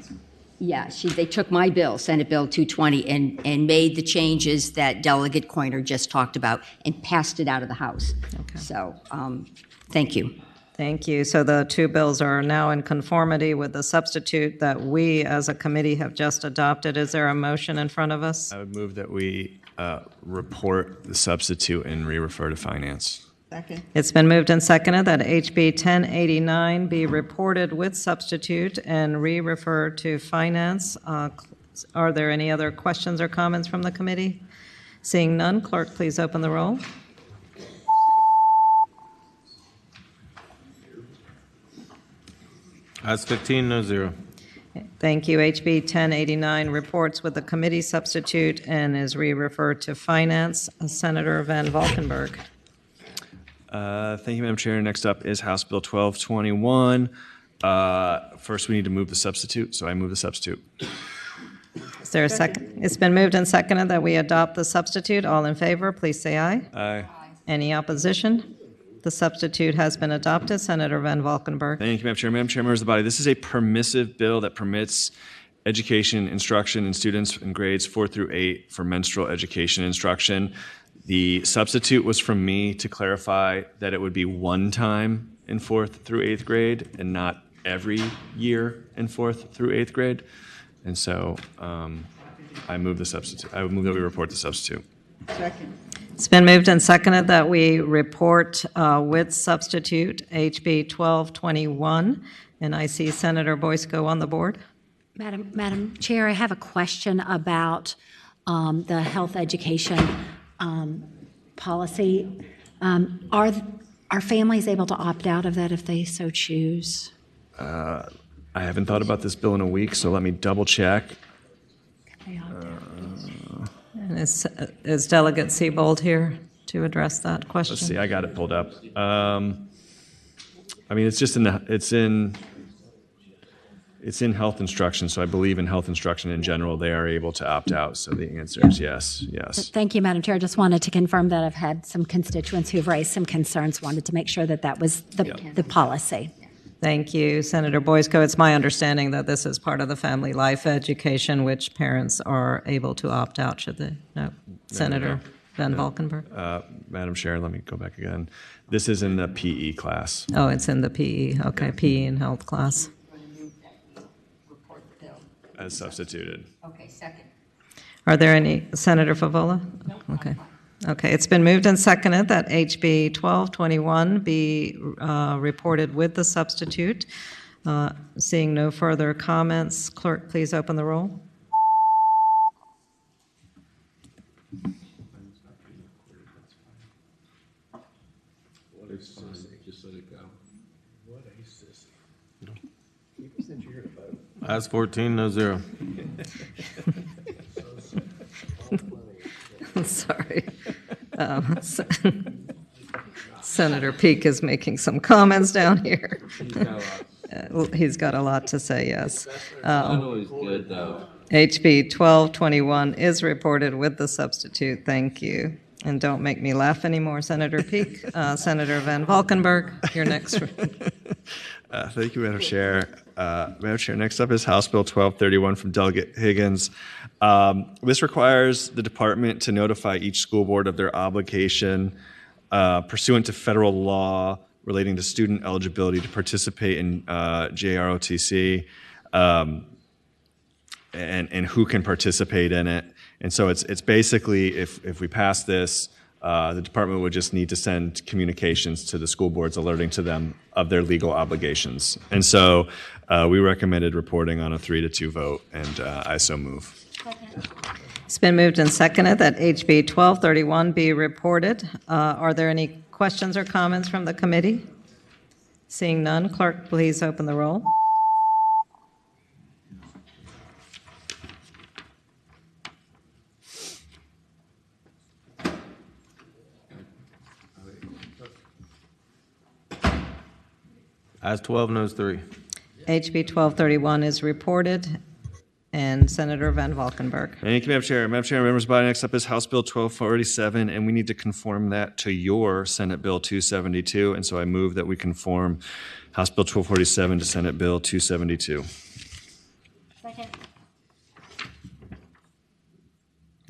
Yeah, they took my bill, Senate Bill 220, and made the changes that Delegate Coiner just talked about and passed it out of the House. Okay. So, thank you. Thank you. So the two bills are now in conformity with the substitute that we as a committee have just adopted. Is there a motion in front of us? I would move that we report the substitute and re-refer to finance. Second. It's been moved and seconded that HB 1089 be reported with substitute and re-referred to finance. Are there any other questions or comments from the committee? Seeing none, clerk, please open the roll. Ayes 15, no 0. Thank you. HB 1089 reports with the committee substitute and is re-referred to finance. Senator Van Valkenburg. Thank you, Madam Chair. Next up is House Bill 1221. First, we need to move the substitute, so I move the substitute. Is there a second? It's been moved and seconded that we adopt the substitute. All in favor, please say aye. Aye. Any opposition? The substitute has been adopted. Senator Van Valkenburg. Thank you, Madam Chair. Madam Chair, members of the body, this is a permissive bill that permits education, instruction, in students in grades 4 through 8 for menstrual education instruction. The substitute was from me to clarify that it would be one time in 4th through 8th grade and not every year in 4th through 8th grade. And so I move the substitute. I would move that we report the substitute. Second. It's been moved and seconded that we report with substitute HB 1221. And I see Senator Boysko on the board. Madam Chair, I have a question about the health education policy. Are families able to opt out of that if they so choose? I haven't thought about this bill in a week, so let me double check. And is Delegate Seabold here to address that question? Let's see, I got it pulled up. I mean, it's just it's in health instruction, so I believe in health instruction in general, they are able to opt out. So the answer is yes, yes. Thank you, Madam Chair. I just wanted to confirm that I've had some constituents who've raised some concerns, wanted to make sure that that was the policy. Thank you, Senator Boysko. It's my understanding that this is part of the family life education, which parents are able to opt out, should they? No. Senator Van Valkenburg? Madam Chair, let me go back again. This is in the PE class. Oh, it's in the PE. Okay, PE and health class. As substituted. Okay, second. Are there any, Senator Favola? No. Okay. Okay, it's been moved and seconded that HB 1221 be reported with the substitute. Seeing no further comments, clerk, please open the roll. What a sissy. Just let it go. What a sissy. Keep us that you're here to vote. Ayes 14, no 0. Sorry. Senator Peake is making some comments down here. He's got a lot to say, yes. Not always good, though. HB 1221 is reported with the substitute. Thank you. And don't make me laugh anymore, Senator Peake. Senator Van Valkenburg, you're next. Thank you, Madam Chair. Madam Chair, next up is House Bill 1231 from Delegate Higgins. This requires the department to notify each school board of their obligation pursuant to federal law relating to student eligibility to participate in JROTC and who can participate in it. And so it's basically, if we pass this, the department would just need to send communications to the school boards alerting to them of their legal obligations. And so we recommended reporting on a 3-2 vote, and I so move. It's been moved and seconded that HB 1231 be reported. Are there any questions or comments from the committee? Seeing none, clerk, please open the roll. Ayes 12, noes 3. HB 1231 is reported. And Senator Van Valkenburg. Thank you, Madam Chair. Madam Chair, members of the body, next up is House Bill 1247, and we need to conform that to your Senate Bill 272. And so I move that we conform House Bill 1247 to Senate Bill 272. Second.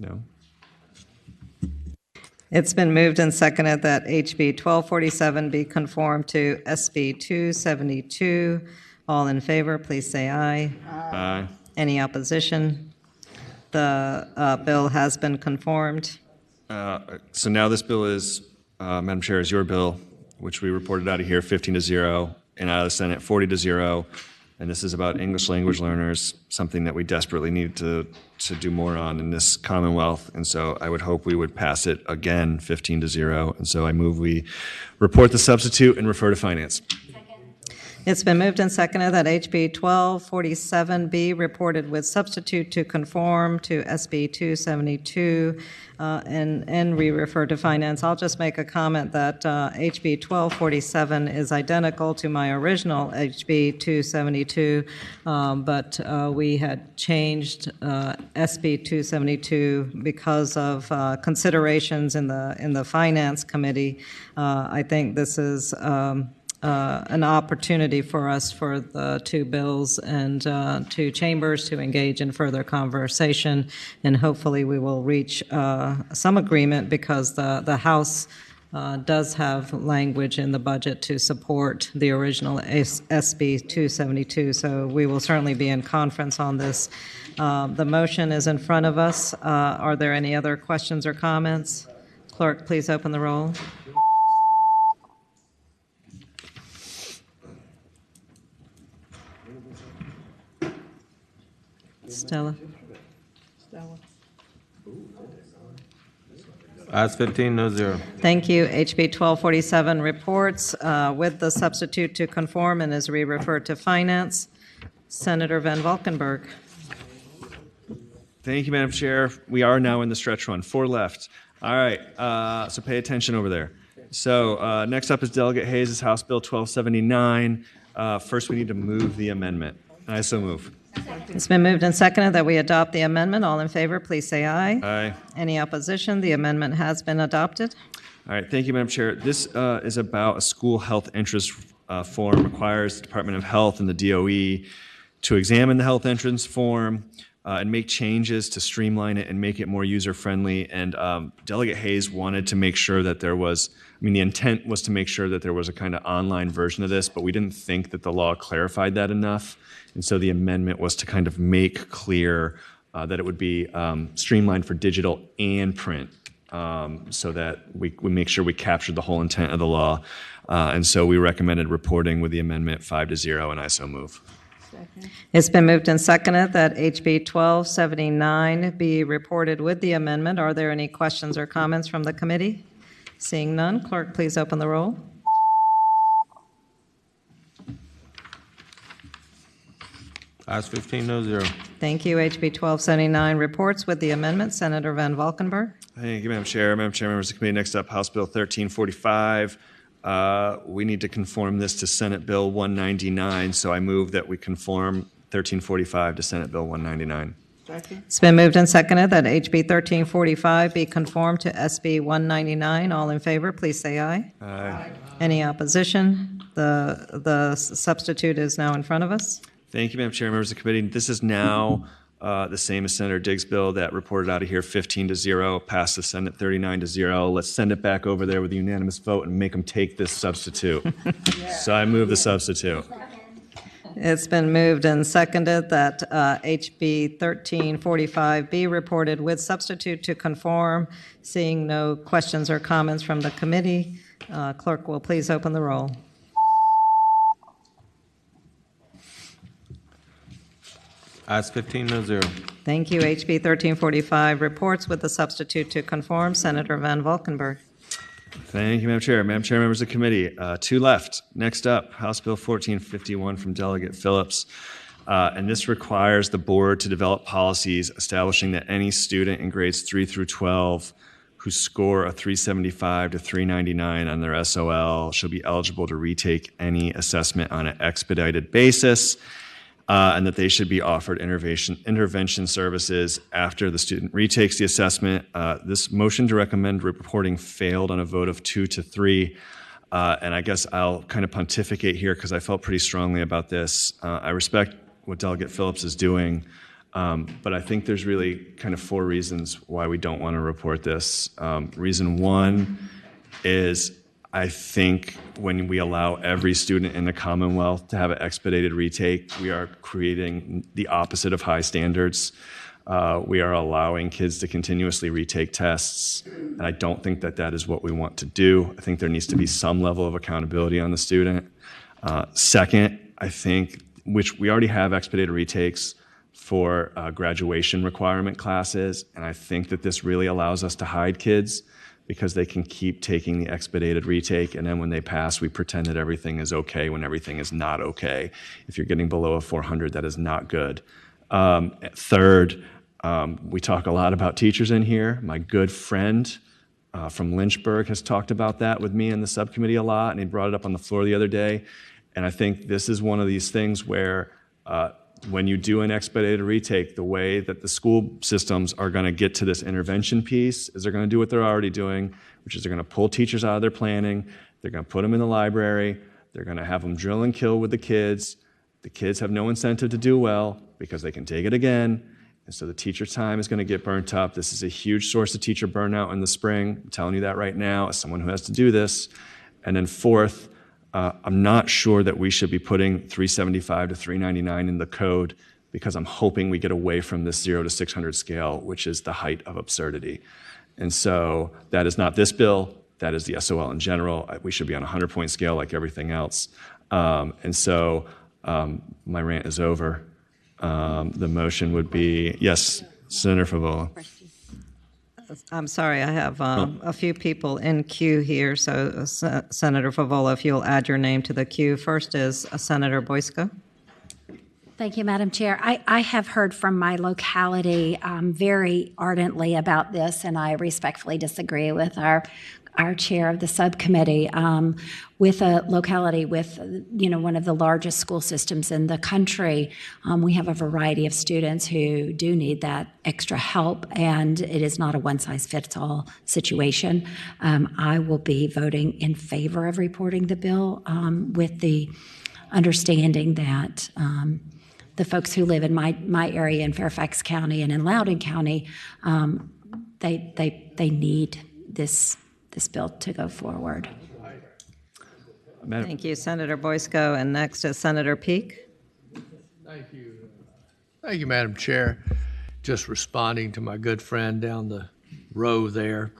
No. It's been moved and seconded that HB 1247 be conformed to SB 272. All in favor, please say aye. Aye. Any opposition? The bill has been conformed. So now this bill is, Madam Chair, is your bill, which we reported out of here 15-0, and out of the Senate 40-0. And this is about English language learners, something that we desperately need to do more on in this Commonwealth. And so I would hope we would pass it again 15-0. And so I move we report the substitute and refer to finance. It's been moved and seconded that HB 1247 be reported with substitute to conform to SB 272 and re-refer to finance. I'll just make a comment that HB 1247 is identical to my original HB 272, but we had changed SB 272 because of considerations in the Finance Committee. I think this is an opportunity for us for the two bills and two chambers to engage in further conversation, and hopefully we will reach some agreement because the House does have language in the budget to support the original SB 272, so we will certainly be in conference on this. The motion is in front of us. Are there any other questions or comments? Clerk, please open the roll. Stella. Ayes 15, no zero. Thank you. HB 1247 reports with the substitute to conform and is re-referred to Finance. Senator Van Valkenburg. Thank you, Madam Chair. We are now in the stretch run. 4 left. All right, so pay attention over there. So next up is Delegate Hayes' House Bill 1279. First, we need to move the amendment. I so move. It's been moved and seconded that we adopt the amendment. All in favor, please say aye. Aye. Any opposition? The amendment has been adopted. All right, thank you, Madam Chair. This is about a school health interest form, requires the Department of Health and the DOE to examine the health interest form and make changes to streamline it and make it more user-friendly. And Delegate Hayes wanted to make sure that there was, the intent was to make sure that there was a kind of online version of this, but we didn't think that the law clarified that enough. And so the amendment was to kind of make clear that it would be streamlined for digital and print, so that we make sure we captured the whole intent of the law. And so we recommended reporting with the amendment 5-0, and I so move. It's been moved and seconded that HB 1279 be reported with the amendment. Are there any questions or comments from the committee? Seeing none, clerk, please open the roll. Ayes 15, no zero. Thank you. HB 1279 reports with the amendment. Senator Van Valkenburg. Thank you, Madam Chair. Madam Chair, members of the committee, next up, House Bill 1345. We need to conform this to Senate Bill 199, so I move that we conform 1345 to Senate Bill 199. It's been moved and seconded that HB 1345 be conformed to SB 199. All in favor, please say aye. Aye. Any opposition? The substitute is now in front of us. Thank you, Madam Chair, members of the committee. This is now the same as Senator Diggs' bill that reported out of here 15-0, passed the Senate 39-0. Let's send it back over there with a unanimous vote and make them take this substitute. So I move the substitute. It's been moved and seconded that HB 1345 be reported with substitute to conform. Seeing no questions or comments from the committee, clerk will please open the roll. Ayes 15, no zero. Thank you. HB 1345 reports with the substitute to conform. Senator Van Valkenburg. Thank you, Madam Chair. Madam Chair, members of the committee, 2 left. Next up, House Bill 1451 from Delegate Phillips. And this requires the board to develop policies establishing that any student in grades 3 through 12 who score a 375 to 399 on their SOL shall be eligible to retake any assessment on an expedited basis. And that they should be offered intervention services after the student retakes the assessment. This motion to recommend reporting failed on a vote of 2-3. And I guess I'll kind of pontificate here because I felt pretty strongly about this. I respect what Delegate Phillips is doing, But I think there's really kind of 4 reasons why we don't want to report this. Reason 1 is I think when we allow every student in the Commonwealth to have an expedited retake, we are creating the opposite of high standards. We are allowing kids to continuously retake tests, and I don't think that that is what we want to do. I think there needs to be some level of accountability on the student. Second, I think, which we already have expedited retakes for graduation requirement classes, and I think that this really allows us to hide kids because they can keep taking the expedited retake, and then when they pass, we pretend that everything is okay when everything is not okay. If you're getting below a 400, that is not good. Third, we talk a lot about teachers in here. My good friend from Lynchburg has talked about that with me in the subcommittee a lot, and he brought it up on the floor the other day. And I think this is one of these things where when you do an expedited retake, the way that the school systems are going to get to this intervention piece is they're going to do what they're already doing, which is they're going to pull teachers out of their planning, they're going to put them in the library, they're going to have them drill and kill with the kids. The kids have no incentive to do well because they can take it again, and so the teacher time is going to get burnt up. This is a huge source of teacher burnout in the spring. I'm telling you that right now as someone who has to do this. And then fourth, I'm not sure that we should be putting 375 to 399 in the code because I'm hoping we get away from this 0 to 600 scale, which is the height of absurdity. And so that is not this bill. That is the SOL in general. We should be on a 100-point scale like everything else. And so my rant is over. The motion would be, yes, Senator Favola. I'm sorry, I have a few people in queue here, so Senator Favola, if you'll add your name to the queue. First is Senator Boyska. Thank you, Madam Chair. I have heard from my locality very ardently about this, and I respectfully disagree with our chair of the subcommittee. With a locality with, one of the largest school systems in the country, we have a variety of students who do need that extra help, and it is not a one-size-fits-all situation. I will be voting in favor of reporting the bill with the understanding that the folks who live in my area in Fairfax County and in Loudoun County, they need this bill to go forward. Thank you, Senator Boysko. And next is Senator Peake. Thank you. Thank you, Madam Chair. Just responding to my good friend down the row there.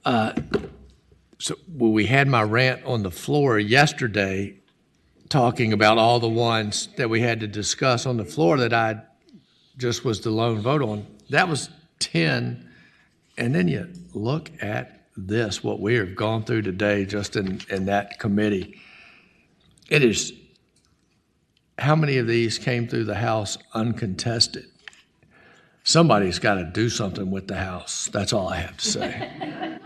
So we had my rant on the floor yesterday talking about all the ones that we had to discuss on the floor that I just was the lone vote on. That was 10. And then you look at this, what we have gone through today just in that committee. It is, how many of these came through the House uncontested? Somebody's got to do something with the House. That's all I have to say.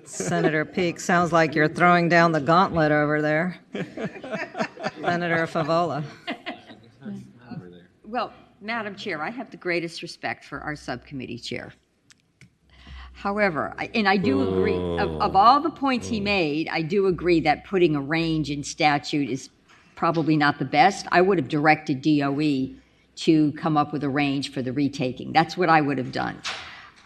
Senator Peake, sounds like you're throwing down the gauntlet over there. Senator Favola. Well, Madam Chair, I have the greatest respect for our subcommittee chair. However, I do agree, of all the points he made, I do agree that putting a range in statute is probably not the best. I would have directed DOE to come up with a range for the retaking. That's what I would have done.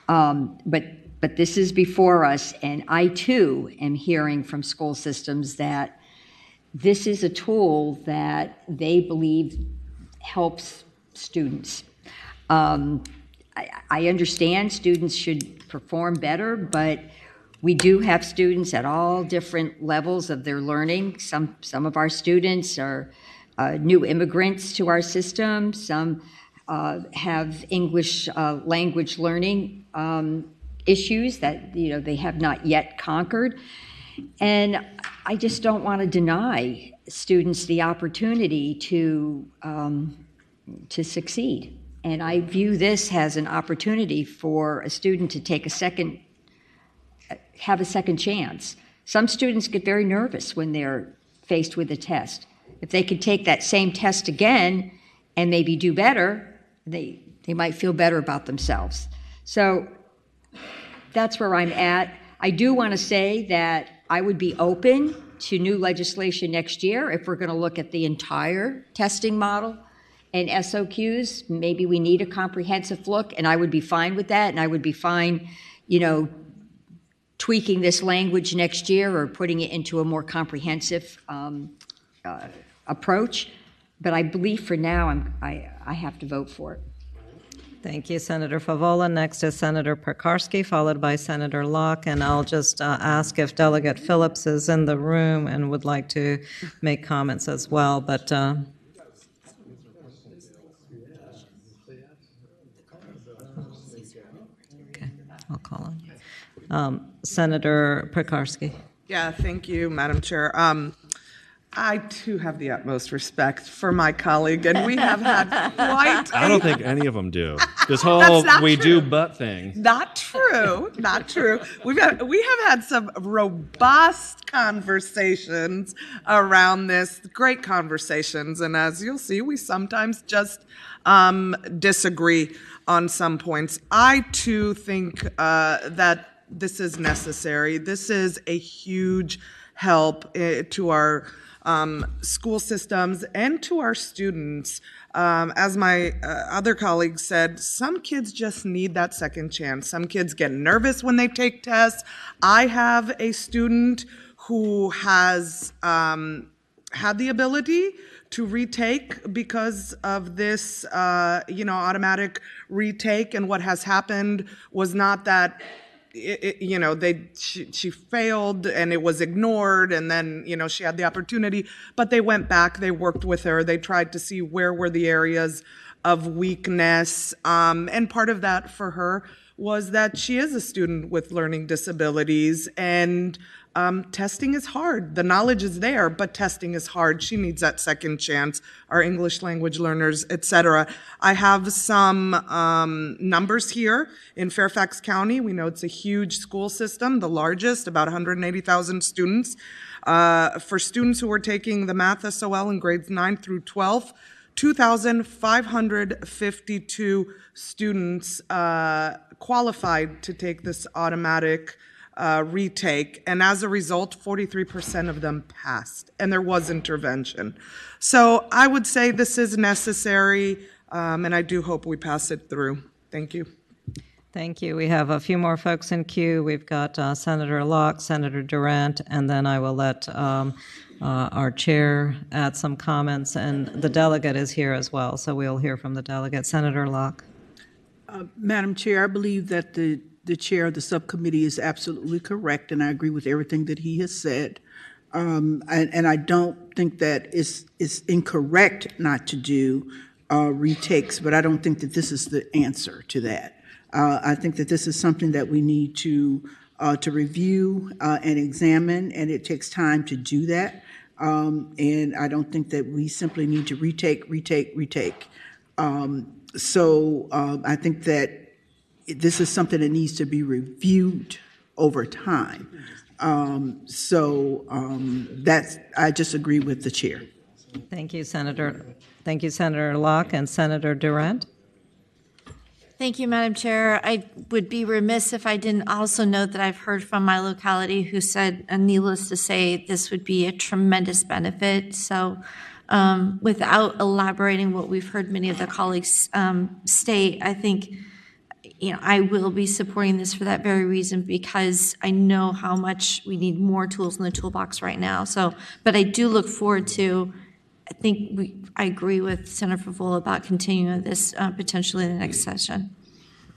But this is before us, and I too am hearing from school systems that this is a tool that they believe helps students. I understand students should perform better, but we do have students at all different levels of their learning. Some of our students are new immigrants to our system. Some have English language learning issues that they have not yet conquered. And I just don't want to deny students the opportunity to succeed. And I view this as an opportunity for a student to have a second chance. Some students get very nervous when they're faced with a test. If they could take that same test again and maybe do better, they might feel better about themselves. So that's where I'm at. I do want to say that I would be open to new legislation next year, if we're going to look at the entire testing model and SOQs, maybe we need a comprehensive look, and I would be fine with that, and I would be fine, tweaking this language next year or putting it into a more comprehensive approach. But I believe for now, I have to vote for it. Thank you, Senator Favola. Next is Senator Pekarsky, followed by Senator Locke. And I'll just ask if Delegate Phillips is in the room and would like to make comments as well. But okay, I'll call on Senator Pekarsky. Yeah, thank you, Madam Chair. I, too, have the utmost respect for my colleague, and we have had quite I don't think any of them do. This whole we do but thing. Not true. Not true. We have had some robust conversations around this, great conversations, and as you'll see, we sometimes just disagree on some points. I, too, think that this is necessary. This is a huge help to our school systems and to our students. As my other colleague said, some kids just need that second chance. Some kids get nervous when they take tests. I have a student who has had the ability to retake because of this, automatic retake. And what has happened was not that she failed and it was ignored, and then, she had the opportunity, but they went back, they worked with her, they tried to see where were the areas of weakness. And part of that for her was that she is a student with learning disabilities, and testing is hard. The knowledge is there, but testing is hard. She needs that second chance. Our English language learners, etc. I have some numbers here. In Fairfax County, we know it's a huge school system, the largest, about 180,000 students. For students who are taking the math SOL in grades 9 through 12, 2,552 students qualified to take this automatic retake, and as a result, 43% of them passed, and there was intervention. So I would say this is necessary, and I do hope we pass it through. Thank you. Thank you. We have a few more folks in queue. We've got Senator Locke, Senator Durant, and then I will let our chair add some comments, and the delegate is here as well, so we'll hear from the delegate. Senator Locke. Madam Chair, I believe that the chair of the subcommittee is absolutely correct, and I agree with everything that he has said. And I don't think that it's incorrect not to do retakes, but I don't think that this is the answer to that. I think that this is something that we need to review and examine, and it takes time to do that. And I don't think that we simply need to retake. So I think that this is something that needs to be reviewed over time. That's, I just agree with the chair. Thank you, Senator. Thank you, Senator Locke and Senator Durant. Thank you, Madam Chair. I would be remiss if I didn't also note that I've heard from my locality who said, and needless to say, this would be a tremendous benefit. So without elaborating what we've heard many of the colleagues state, I think I will be supporting this for that very reason, because I know how much we need more tools in the toolbox right now. So, but I do look forward to, I agree with Senator Favola about continuing this potentially in the next session.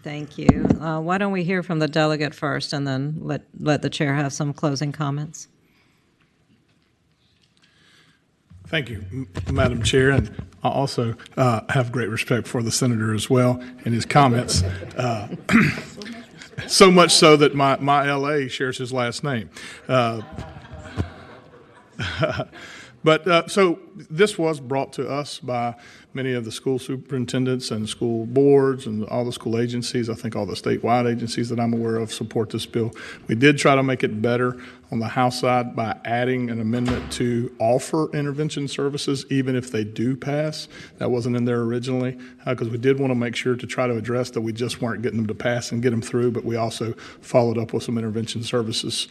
Thank you. Why don't we hear from the delegate first, and then let the chair have some closing comments. Thank you, Madam Chair, and I also have great respect for the senator as well and his comments. So much so that my LA shares his last name. But so this was brought to us by many of the school superintendents and school boards and all the school agencies, I think all the statewide agencies that I'm aware of support this bill. We did try to make it better on the House side by adding an amendment to offer intervention services even if they do pass. That wasn't in there originally because we did want to make sure to try to address that we just weren't getting them to pass and get them through, but we also followed up with some intervention services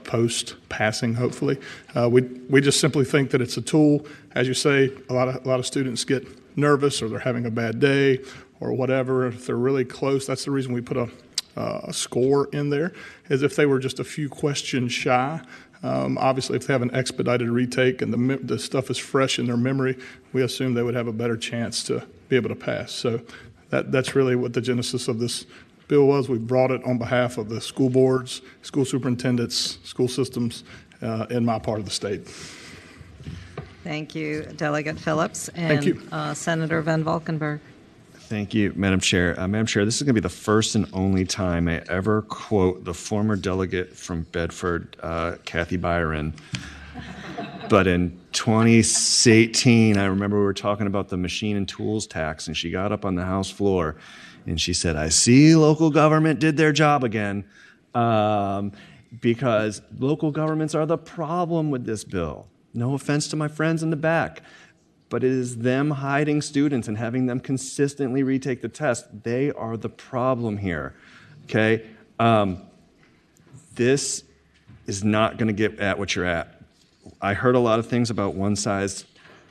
post-passing, hopefully. We just simply think that it's a tool. As you say, a lot of students get nervous or they're having a bad day or whatever. If they're really close, that's the reason we put a score in there, is if they were just a few questions shy. Obviously, if they have an expedited retake and the stuff is fresh in their memory, we assume they would have a better chance to be able to pass. So that's really what the genesis of this bill was. We brought it on behalf of the school boards, school superintendents, school systems in my part of the state. Thank you, Delegate Phillips. And Thank you. Senator Van Valkenburg. Thank you, Madam Chair. Madam Chair, this is going to be the first and only time I ever quote the former delegate from Bedford, Kathy Byron. But in 2018, I remember we were talking about the machine and tools tax, and she got up on the House floor and she said, "I see local government did their job again," because local governments are the problem with this bill. No offense to my friends in the back, but it is them hiding students and having them consistently retake the test. They are the problem here, okay? This is not going to get at what you're at. I heard a lot of things about one size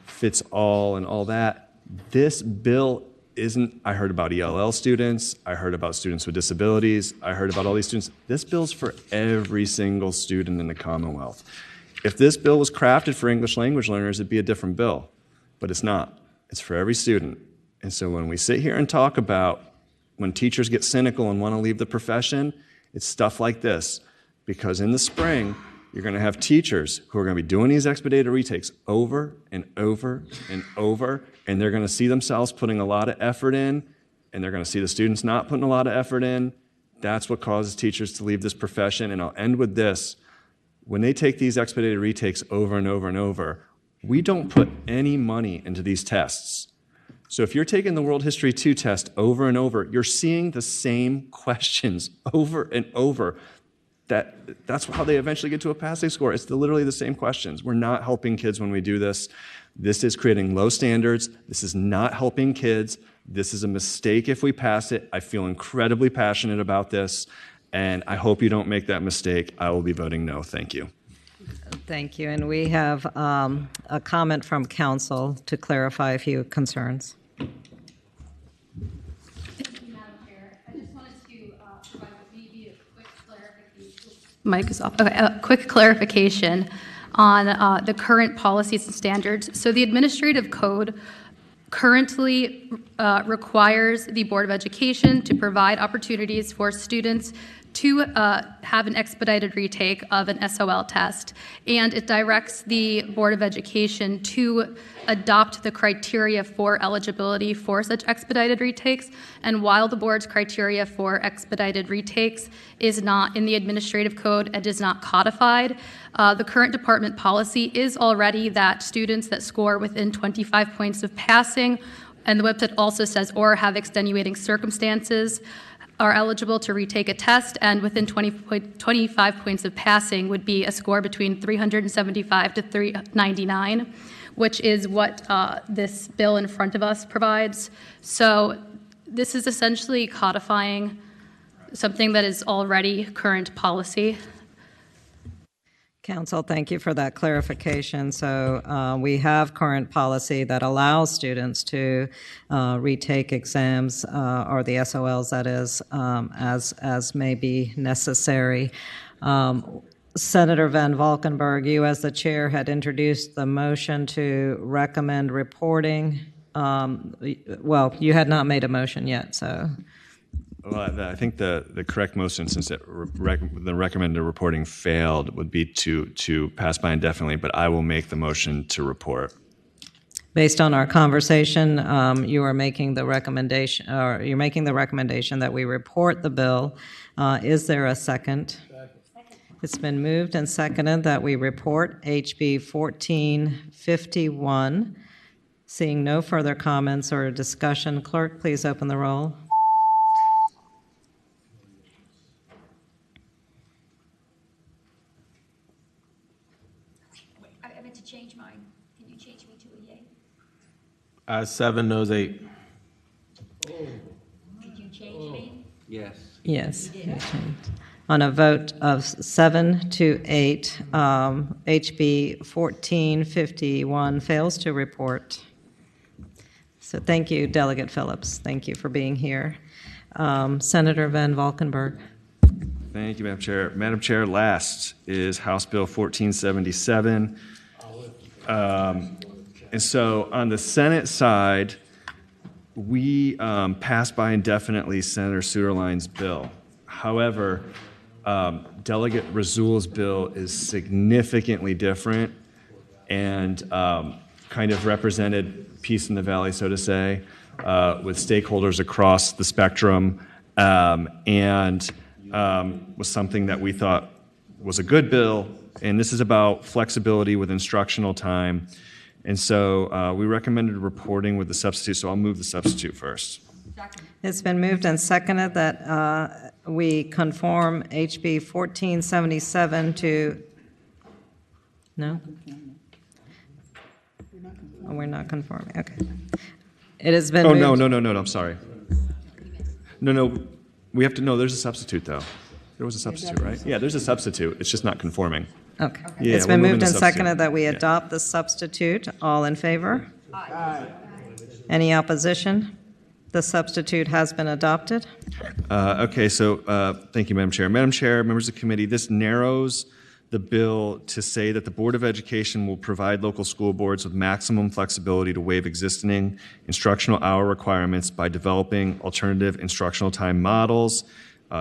fits all and all that. This bill isn't. I heard about ELL students. I heard about students with disabilities. I heard about all these students. This bill's for every single student in the Commonwealth. If this bill was crafted for English language learners, it'd be a different bill. But it's not. It's for every student. And so when we sit here and talk about when teachers get cynical and want to leave the profession, it's stuff like this. Because in the spring, you're going to have teachers who are going to be doing these expedited retakes over and over and over, and they're going to see themselves putting a lot of effort in, and they're going to see the students not putting a lot of effort in. That's what causes teachers to leave this profession. And I'll end with this. When they take these expedited retakes over and over and over, we don't put any money into these tests. So if you're taking the World History 2 test over and over, you're seeing the same questions over and over. That's how they eventually get to a passing score. It's literally the same questions. We're not helping kids when we do this. This is creating low standards. This is not helping kids. This is a mistake if we pass it. I feel incredibly passionate about this, and I hope you don't make that mistake. I will be voting no. Thank you. Thank you. And we have a comment from council to clarify a few concerns. Thank you, Madam Chair. I just wanted to provide maybe a quick clarification. Mic is off. Okay, a quick clarification on the current policies and standards. So the administrative code currently requires the Board of Education to provide opportunities for students to have an expedited retake of an SOL test, and it directs the Board of Education to adopt the criteria for eligibility for such expedited retakes. And while the board's criteria for expedited retakes is not in the administrative code and is not codified, the current department policy is already that students that score within 25 points of passing, and the website also says, or have extenuating circumstances, are eligible to retake a test, and within 25 points of passing would be a score between 375 to 399, which is what this bill in front of us provides. So this is essentially codifying something that is already current policy. Council, thank you for that clarification. So we have current policy that allows students to retake exams or the SOLs, that is, as may be necessary. Senator Van Valkenburg, you as the chair had introduced the motion to recommend reporting. Well, you had not made a motion yet, so. Well, I think the correct motion, since the recommended reporting failed, would be to pass by indefinitely, but I will make the motion to report. Based on our conversation, you are making the recommendation, or you're making the recommendation that we report the bill. Is there a second? It's been moved and seconded that we report HB 1451. Seeing no further comments or discussion, clerk, please open the roll. I meant to change mine. Can you change me to a yay? Ayes 7, noes 8. Did you change me? Yes. Yes. On a vote of 7 to 8, HB 1451 fails to report. So thank you, Delegate Phillips. Thank you for being here. Senator Van Valkenburg. Thank you, Madam Chair. Madam Chair, last is House Bill 1477. And so on the Senate side, we passed by indefinitely Senator Suderline's bill. However, Delegate Rasul's bill is significantly different and kind of represented peace in the valley, so to say, with stakeholders across the spectrum, and was something that we thought was a good bill. And this is about flexibility with instructional time. And so we recommended reporting with the substitute, so I'll move the substitute first. It's been moved and seconded that we conform HB 1477 to, no? Oh, we're not conforming, okay. It has been Oh, moved. no, I'm sorry. No, we have to, no, there's a substitute, though. There was a substitute, right? Yeah, there's a substitute. It's just not conforming. Okay. Yeah, It's been we're moving moved the and substitute. seconded that we adopt the substitute. All in favor? Aye. Any opposition? The substitute has been adopted. Okay, so thank you, Madam Chair. Madam Chair, members of the committee, this narrows the bill to say that the Board of Education will provide local school boards with maximum flexibility to waive existing instructional hour requirements by developing alternative instructional time models,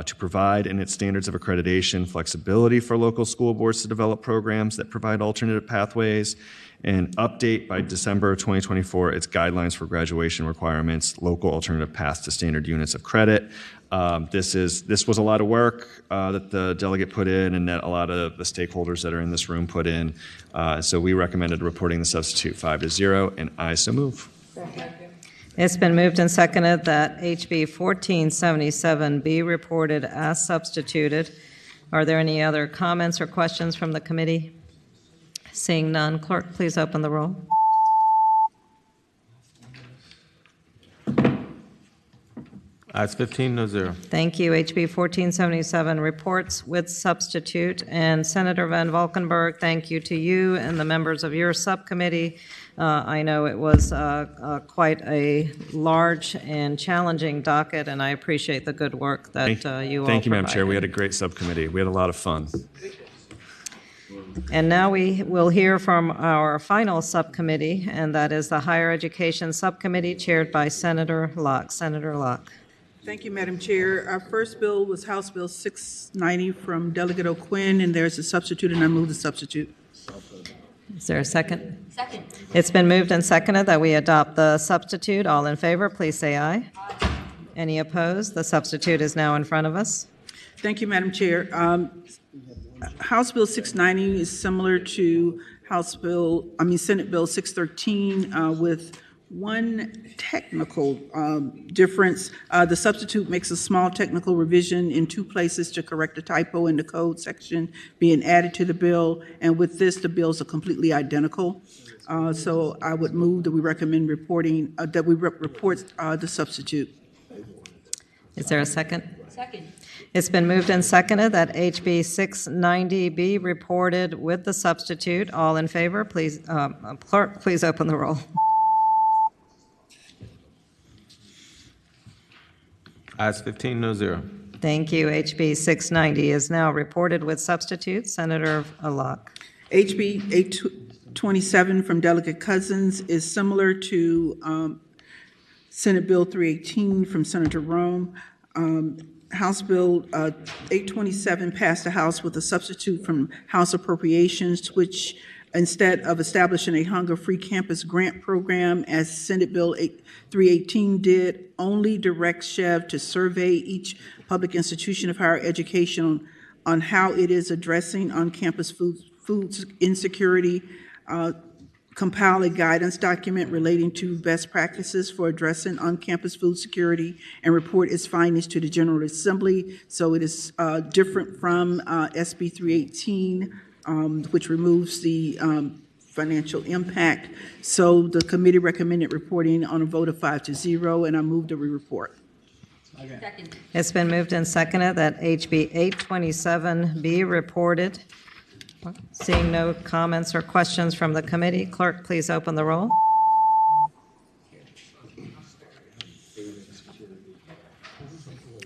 to provide in its standards of accreditation flexibility for local school boards to develop programs that provide alternative pathways, and update by December 2024 its guidelines for graduation requirements, local alternative paths to standard units of credit. This was a lot of work that the delegate put in and that a lot of the stakeholders that are in this room put in. So we recommended reporting the substitute 5-0, and I so move. It's been moved and seconded that HB 1477 be reported as substituted. Are there any other comments or questions from the committee? Seeing none, clerk, please open the roll. Ayes 15, no 0. Thank you. HB 1477 reports with substitute. And Senator Van Valkenburg, thank you to you and the members of your subcommittee. I know it was quite a large and challenging docket, and I appreciate the good work that you all Thank you, Madam provided. Chair. We had a great subcommittee. We had a lot of fun. And now we will hear from our final subcommittee, and that is the Higher Education Subcommittee chaired by Senator Locke. Senator Locke. Thank you, Madam Chair. Our first bill was House Bill 690 from Delegate O'Quinn, and there's a substitute, and I move the substitute. Is there a second? Second. It's been moved and seconded that we adopt the substitute. All in favor, please say aye. Aye. Any opposed? The substitute is now in front of us. Thank you, Madam Chair. House Bill 690 is similar to Senate Bill 613 with one technical difference. The substitute makes a small technical revision in two places to correct a typo in the code section being added to the bill, and with this, the bills are completely identical. So I would move that we recommend report the substitute. Is there a second? Second. It's been moved and seconded that HB 690 be reported with the substitute. All in favor, please, clerk, please open the roll. Ayes 15, no 0. Thank you. HB 690 is now reported with substitute. Senator Locke. HB 827 from Delegate Cousins is similar to Senate Bill 318 from Senator Rome. House Bill 827 passed the House with a substitute from House Appropriations, which instead of establishing a hunger-free campus grant program, as Senate Bill 318 did, only directs SCHEV to survey each public institution of higher education on how it is addressing on-campus food insecurity. compile a guidance document relating to best practices for addressing on-campus food security and report its findings to the General Assembly. So it is different from SB 318, which removes the financial impact. So the committee recommended reporting on a vote of 5-0, and I move that we report. Second. It's been moved and seconded that HB 827 be reported. Seeing no comments or questions from the committee, clerk, please open the roll.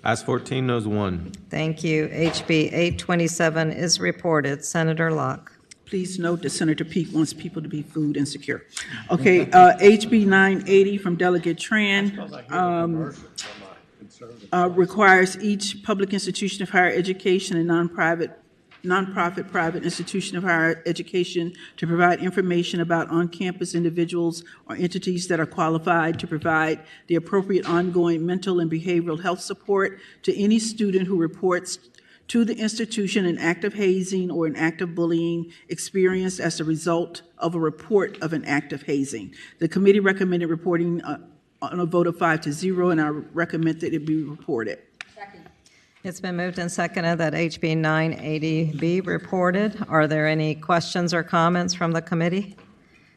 Ayes 14, noes 1. Thank you. HB 827 is reported. Senator Locke. Please note that Senator Peake wants people to be food insecure. Okay, HB 980 from Delegate Tran requires each public institution of higher education and nonprofit private institution of higher education to provide information about on-campus individuals or entities that are qualified to provide the appropriate ongoing mental and behavioral health support to any student who reports to the institution an act of hazing or an act of bullying experienced as a result of a report of an act of hazing. The committee recommended reporting on a vote of 5-0, and I recommend that it be reported. Second. It's been moved and seconded that HB 980 be reported. Are there any questions or comments from the committee?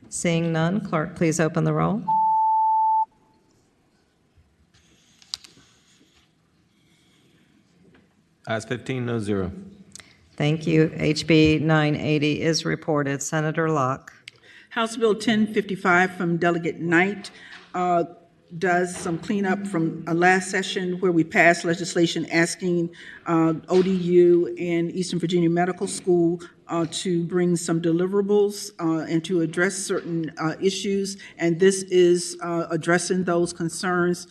Seeing none, clerk, please open the roll. Ayes 15, noes 0. Thank you. HB 980 is reported. Senator Locke. House Bill 1055 from Delegate Knight does some cleanup from a last session where we passed legislation asking ODU and Eastern Virginia Medical School to bring some deliverables and to address certain issues, and this is addressing those concerns.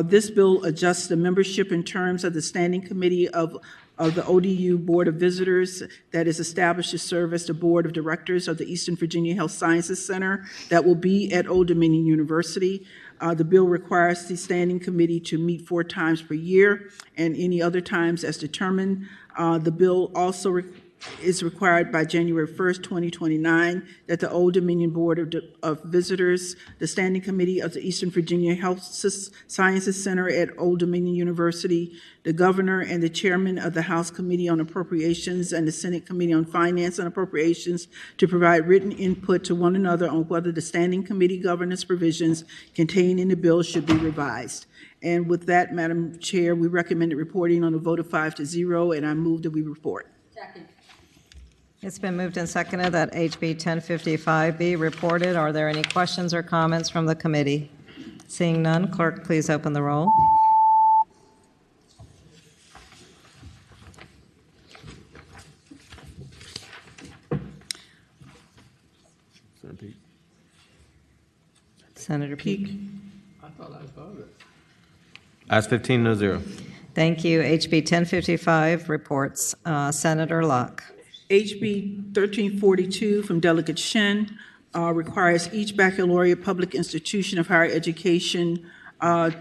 This bill adjusts the membership in terms of the Standing Committee of the ODU Board of Visitors that is established to serve as the Board of Directors of the Eastern Virginia Health Sciences Center that will be at Old Dominion University. The bill requires the Standing Committee to meet 4 times per year and any other times as determined. The bill also is required by January 1st, 2029, that the Old Dominion Board of Visitors, the Standing Committee of the Eastern Virginia Health Sciences Center at Old Dominion University, the Governor and the Chairman of the House Committee on Appropriations and the Senate Committee on Finance and Appropriations to provide written input to one another on whether the Standing Committee governance provisions contained in the bill should be revised. And with that, Madam Chair, we recommended reporting on a vote of 5-0, and I move that we report. Second. It's been moved and seconded that HB 1055 be reported. Are there any questions or comments from the committee? Seeing none, clerk, please open the roll. Senator Peake. I thought I voted. Ayes 15, noes 0. Thank you. HB 1055 reports. Senator Locke. HB 1342 from Delegate Shen requires each baccalaureate public institution of higher education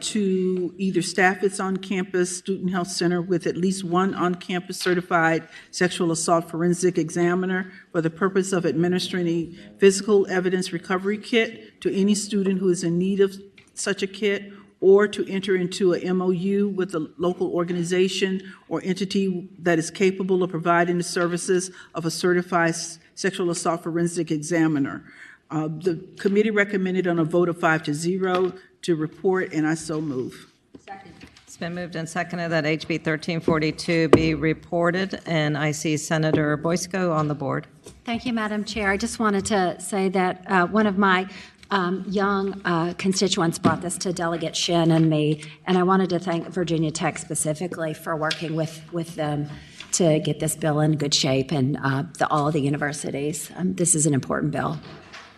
to either staff its on-campus student health center with at least one on-campus certified sexual assault forensic examiner for the purpose of administering a physical evidence recovery kit to any student who is in need of such a kit, or to enter into a MOU with a local organization or entity that is capable of providing the services of a certified sexual assault forensic examiner. The committee recommended on a vote of 5-0 to report, and I so move. Second. It's been moved and seconded that HB 1342 be reported, and I see Senator Boysko on the board. Thank you, Madam Chair. I just wanted to say that one of my young constituents brought this to Delegate Shin and me, and I wanted to thank Virginia Tech specifically for working with them to get this bill in good shape, and all of the universities. This is an important bill.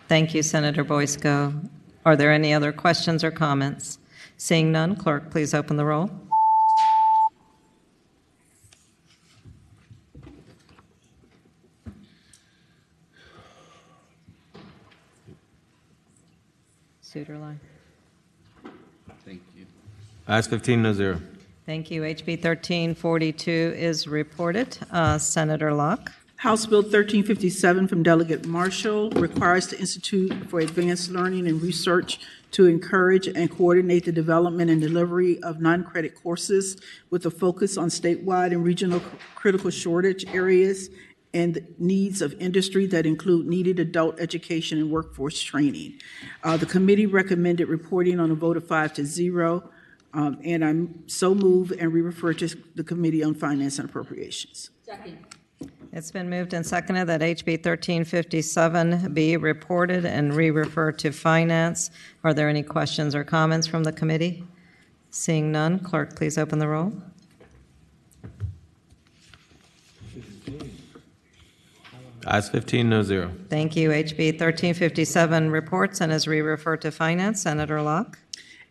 Thank you, Senator Boysko. Are there any other questions or comments? Seeing none, clerk, please open the roll. Suterline. Thank you. Ayes 15, noes 0. Thank you. HB 1342 is reported. Senator Locke. House Bill 1357 from Delegate Marshall requires the Institute for Advanced Learning and Research to encourage and coordinate the development and delivery of non-credit courses with a focus on statewide and regional critical shortage areas and needs of industry that include needed adult education and workforce training. The committee recommended reporting on a vote of 5-0, and I'm so move and re-refer to the Committee on Finance and Appropriations. Second. It's been moved and seconded that HB 1357 be reported and re-referred to Finance. Are there any questions or comments from the committee? Seeing none, clerk, please open the roll. Ayes 15, no zero. Thank you. HB 1357 reports and is re-referred to Finance. Senator Locke.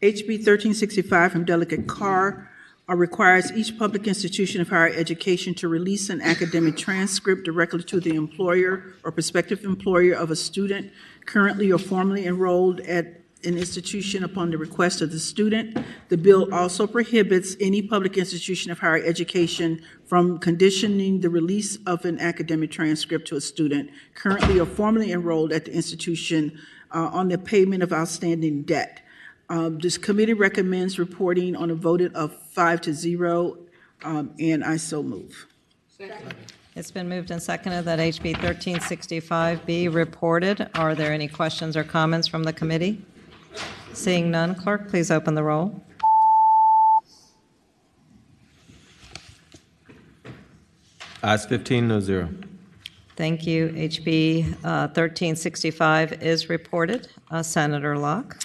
HB 1365 from Delegate Carr requires each public institution of higher education to release an academic transcript directly to the employer or prospective employer of a student currently or formerly enrolled at an institution upon the request of the student. The bill also prohibits any public institution of higher education from conditioning the release of an academic transcript to a student currently or formerly enrolled at the institution on the payment of outstanding debt. This committee recommends reporting on a vote of 5-0, and I so move. Second. It's been moved and seconded that HB 1365 be reported. Are there any questions or comments from the committee? Seeing none, clerk, please open the roll. Ayes 15, no zero. Thank you. HB 1365 is reported. Senator Locke.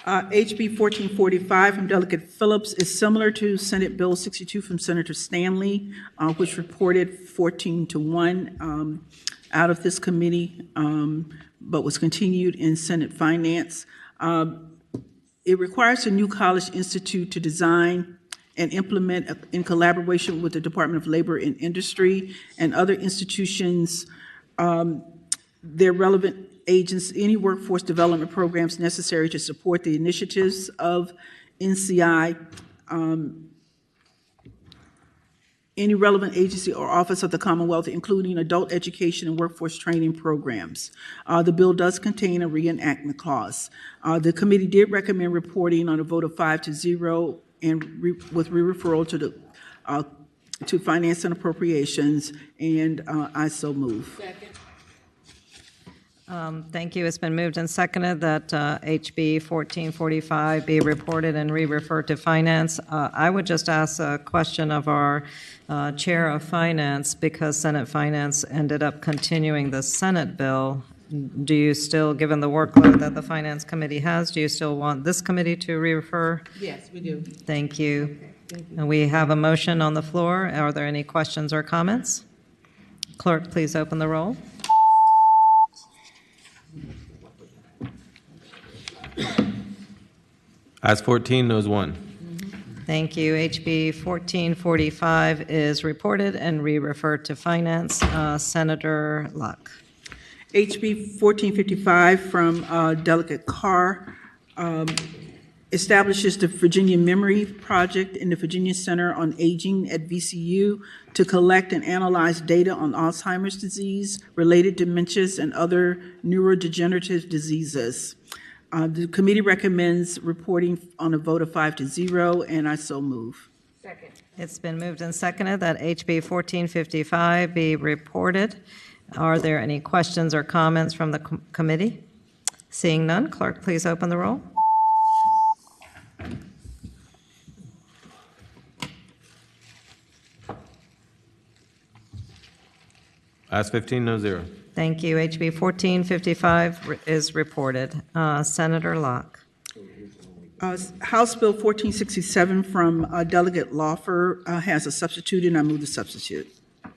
HB 1445 from Delegate Phillips is similar to Senate Bill 62 from Senator Stanley, which reported 14-1 out of this committee, but was continued in Senate Finance. It requires a new college institute to design and implement in collaboration with the Department of Labor and Industry and other institutions, their relevant agents, any workforce development programs necessary to support the initiatives of NCI, any relevant agency or office of the Commonwealth, including adult education and workforce training programs. The bill does contain a reenactment clause. The committee did recommend reporting on a vote of 5-0 and with re-referral to the to Finance and Appropriations, and I so move. Second. Thank you. It's been moved and seconded that HB 1445 be reported and re-referred to Finance. I would just ask a question of our Chair of Finance, because Senate Finance ended up continuing the Senate bill. Do you still, given the workload that the Finance Committee has, do you still want this committee to re-refer? Yes, we do. Thank you. And we have a motion on the floor. Are there any questions or comments? Clerk, please open the roll. Ayes 14, noes 1. Thank you. HB 1445 is reported and re-referred to Finance. Senator Locke. HB 1455 from Delegate Carr establishes the Virginia Memory Project in the Virginia Center on Aging at VCU to collect and analyze data on Alzheimer's disease, related dementias, and other neurodegenerative diseases. The committee recommends reporting on a vote of 5-0, and I so move. Second. It's been moved and seconded that HB 1455 be reported. Are there any questions or comments from the committee? Seeing none, clerk, please open the roll. Ayes 15, no zero. Thank you. HB 1455 is reported. Senator Locke. House Bill 1467 from Delegate Lawfer has a substitute, and I move the substitute.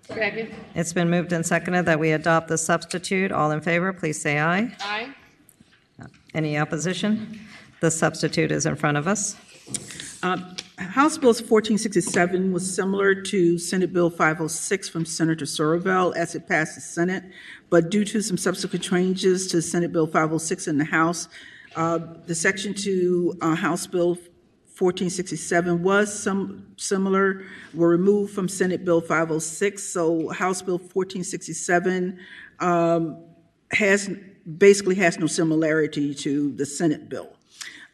Second. It's been moved and seconded that we adopt the substitute. All in favor, please say aye. Aye. Any opposition? The substitute is in front of us. House Bill 1467 was similar to Senate Bill 506 from Senator Survell as it passed the Senate, but due to some subsequent changes to Senate Bill 506 in the House, the Section 2 House Bill 1467 was similar, were removed from Senate Bill 506. So House Bill 1467 basically has no similarity to the Senate bill.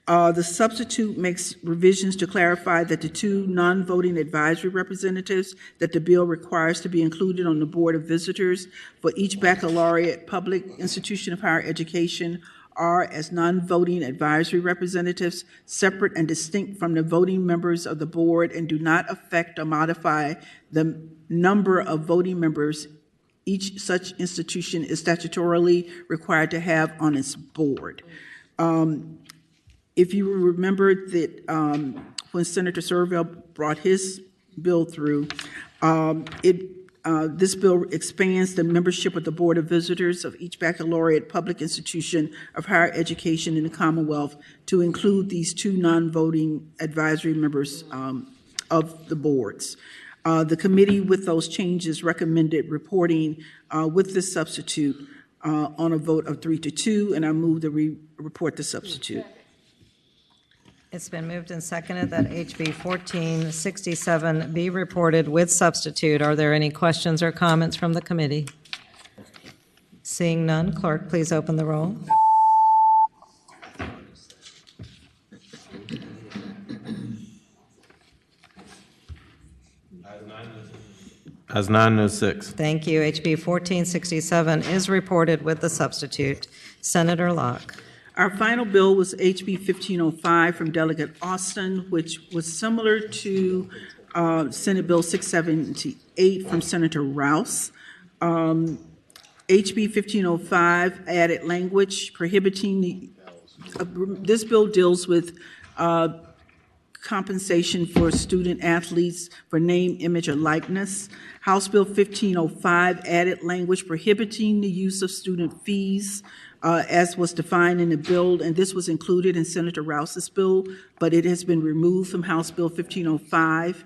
The substitute makes revisions to clarify that the two non-voting advisory representatives that the bill requires to be included on the Board of Visitors for each baccalaureate public institution of higher education are as non-voting advisory representatives, separate and distinct from the voting members of the board, and do not affect or modify the number of voting members each such institution is statutorily required to have on its board. If you remember that when Senator Surville brought his bill through, this bill expands the membership of the Board of Visitors of each baccalaureate public institution of higher education in the Commonwealth to include these two non-voting advisory members of the boards. The committee with those changes recommended reporting with this substitute on a vote of 3-2, and I move that we report the substitute. It's been moved and seconded that HB 1467 be reported with substitute. Are there any questions or comments from the committee? Seeing none, clerk, please open the roll. As 906. Thank you. HB 1467 is reported with the substitute. Senator Locke. Our final bill was HB 1505 from Delegate Austin, which was similar to Senate Bill 678 from Senator Rouse. HB 1505 added language prohibiting this bill deals with compensation for student athletes for name, image, or likeness. House Bill 1505 added language prohibiting the use of student fees as was defined in the bill, and this was included in Senator Rouse's bill, but it has been removed from House Bill 1505.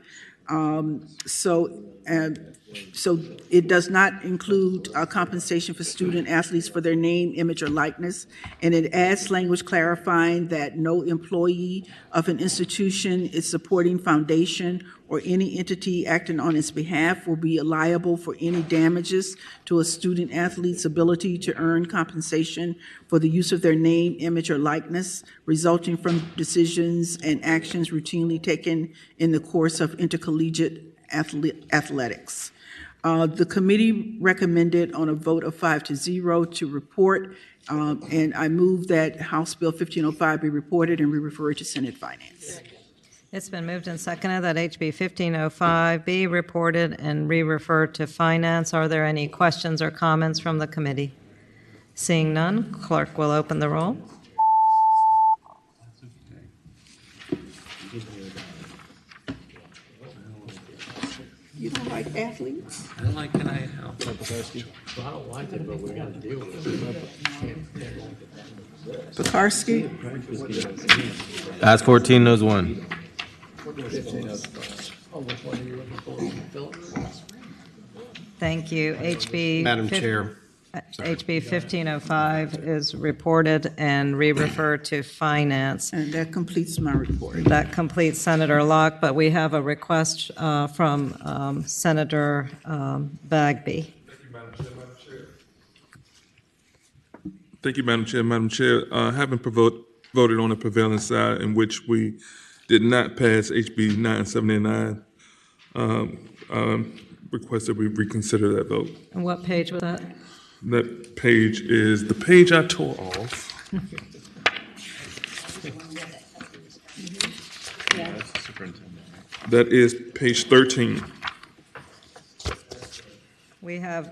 So it does not include compensation for student athletes for their name, image, or likeness, and it adds language clarifying that no employee of an institution, its supporting foundation, or any entity acting on its behalf will be liable for any damages to a student athlete's ability to earn compensation for the use of their name, image, or likeness resulting from decisions and actions routinely taken in the course of intercollegiate athletics. The committee recommended on a vote of 5-0 to report, and I move that House Bill 1505 be reported and be referred to Senate Finance. It's been moved and seconded that HB 1505 be reported and re-referred to Finance. Are there any questions or comments from the committee? Seeing none, clerk will open the roll. You don't like athletes? I don't like, can I help? I don't like it, but we're going to deal with it. Pekarsky? As 14 knows 1. Thank you. Madam Chair. HB 1505 is reported and re-referred to Finance. And that completes my report. That completes Senator Locke, but we have a request from Senator Bagby. Thank you, Madam Chair. Madam Chair, having voted on the prevailing side in which we did not pass HB 979, request that we reconsider that vote. And what page was that? That page is the page I tore off. That is page 13. We have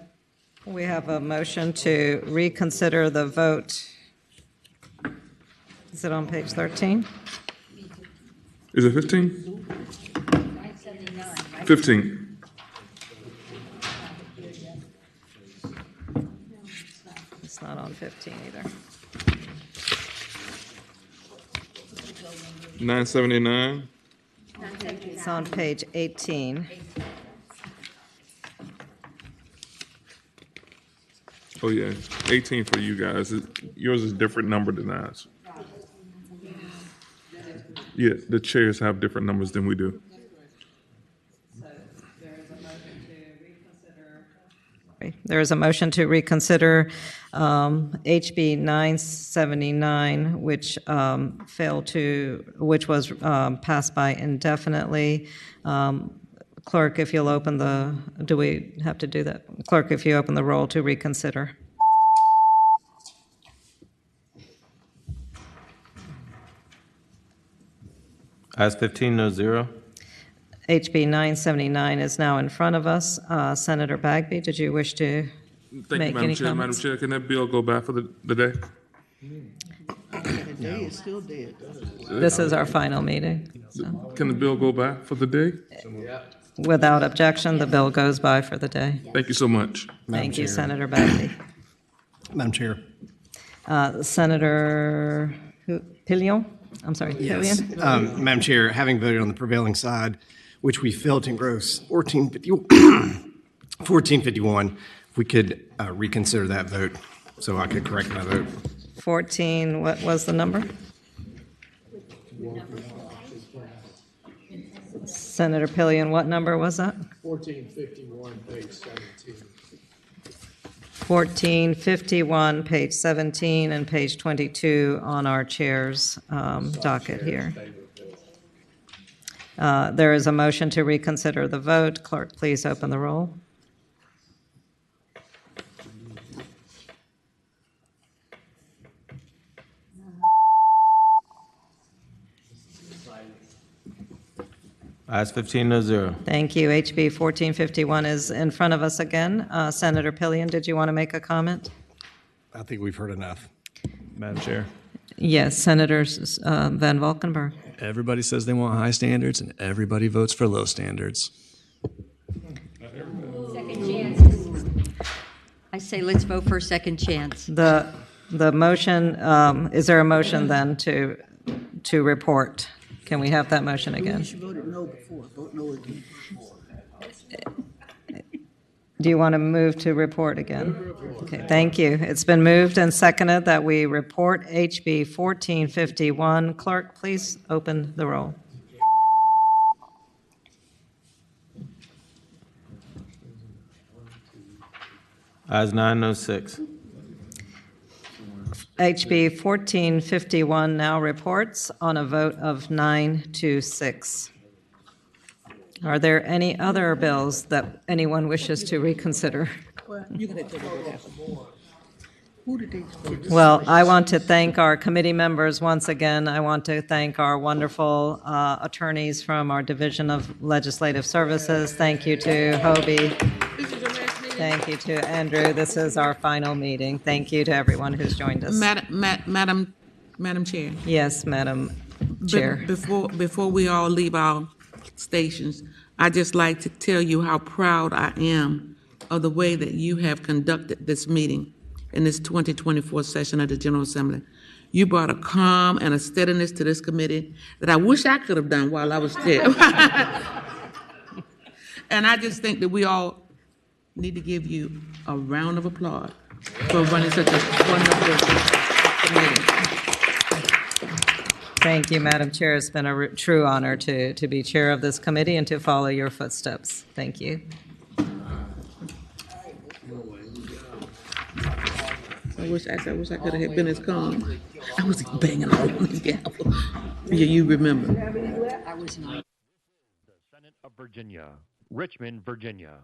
a motion to reconsider the vote. Is it on page 13? Is it 15? 15. It's not on 15 either. 979. It's on page 18. Oh, yeah, 18 for you guys. Yours is a different number than ours. Yeah, the chairs have different numbers than we do. There is a motion to reconsider HB 979, which which was passed by indefinitely. Clerk, if you'll open do we have to do that? Clerk, if you open the roll to reconsider. Ayes 15, no 0. HB 979 is now in front of us. Senator Bagby, did you wish to Thank you, make Madam any Chair. Madam comments? Chair, can that bill go back for the day? The day is still dead. This is our final meeting. So. Can the bill go back for the day? Without objection, the bill goes by for the day. Thank you so much. Thank you, Senator Bagby. Madam Chair. Senator Pillion? I'm sorry, Yes. Pillion? Madam Chair, having voted on the prevailing side, which we felt to engross 1451, if we could reconsider that vote so I could correct my vote. 14, what was the number? Senator Pillion, what number was that? 1451, page 17. 1451, page 17, and page 22 on our chair's docket here. There is a motion to reconsider the vote. Clerk, please open the roll. Ayes 15, no 0. Thank you. HB 1451 is in front of us again. Senator Pillion, did you want to make a comment? I think we've heard enough. Madam Chair. Yes, Senator Van Valkenburg. Everybody says they want high standards, and everybody votes for low standards. Second chance. I say let's vote for a second chance. The motion, is there a motion then to report? Can we have that motion again? You voted no before. Vote no again. Do you want to move to report again? Okay, thank you. It's been moved and seconded that we report HB 1451. Clerk, please open the roll. Ayes 9, no 6. HB 1451 now reports on a vote of 9-6. Are there any other bills that anyone wishes to reconsider? Well, you can tell me what happened. Who did they vote? Well, I want to thank our committee members once again. I want to thank our wonderful attorneys from our Division of Legislative Services. Thank you to Hobie. Thank you to Andrew. This is our final meeting. Thank you to everyone who's joined us. Madam Chair. Yes, Madam Chair. Before we all leave our stations, I'd just like to tell you how proud I am of the way that you have conducted this meeting in this 2024 session of the General Assembly. You brought a calm and a steadiness to this committee that I wish I could have done while I was there. And I just think that we all need to give you a round of applause for running such a wonderful committee. Thank you, Madam Chair. It's been a true honor to be chair of this committee and to follow your footsteps. Thank you. I wish I could have been as calm. I was banging on the gavel. Yeah, you remember. The Senate of Virginia, Richmond, Virginia.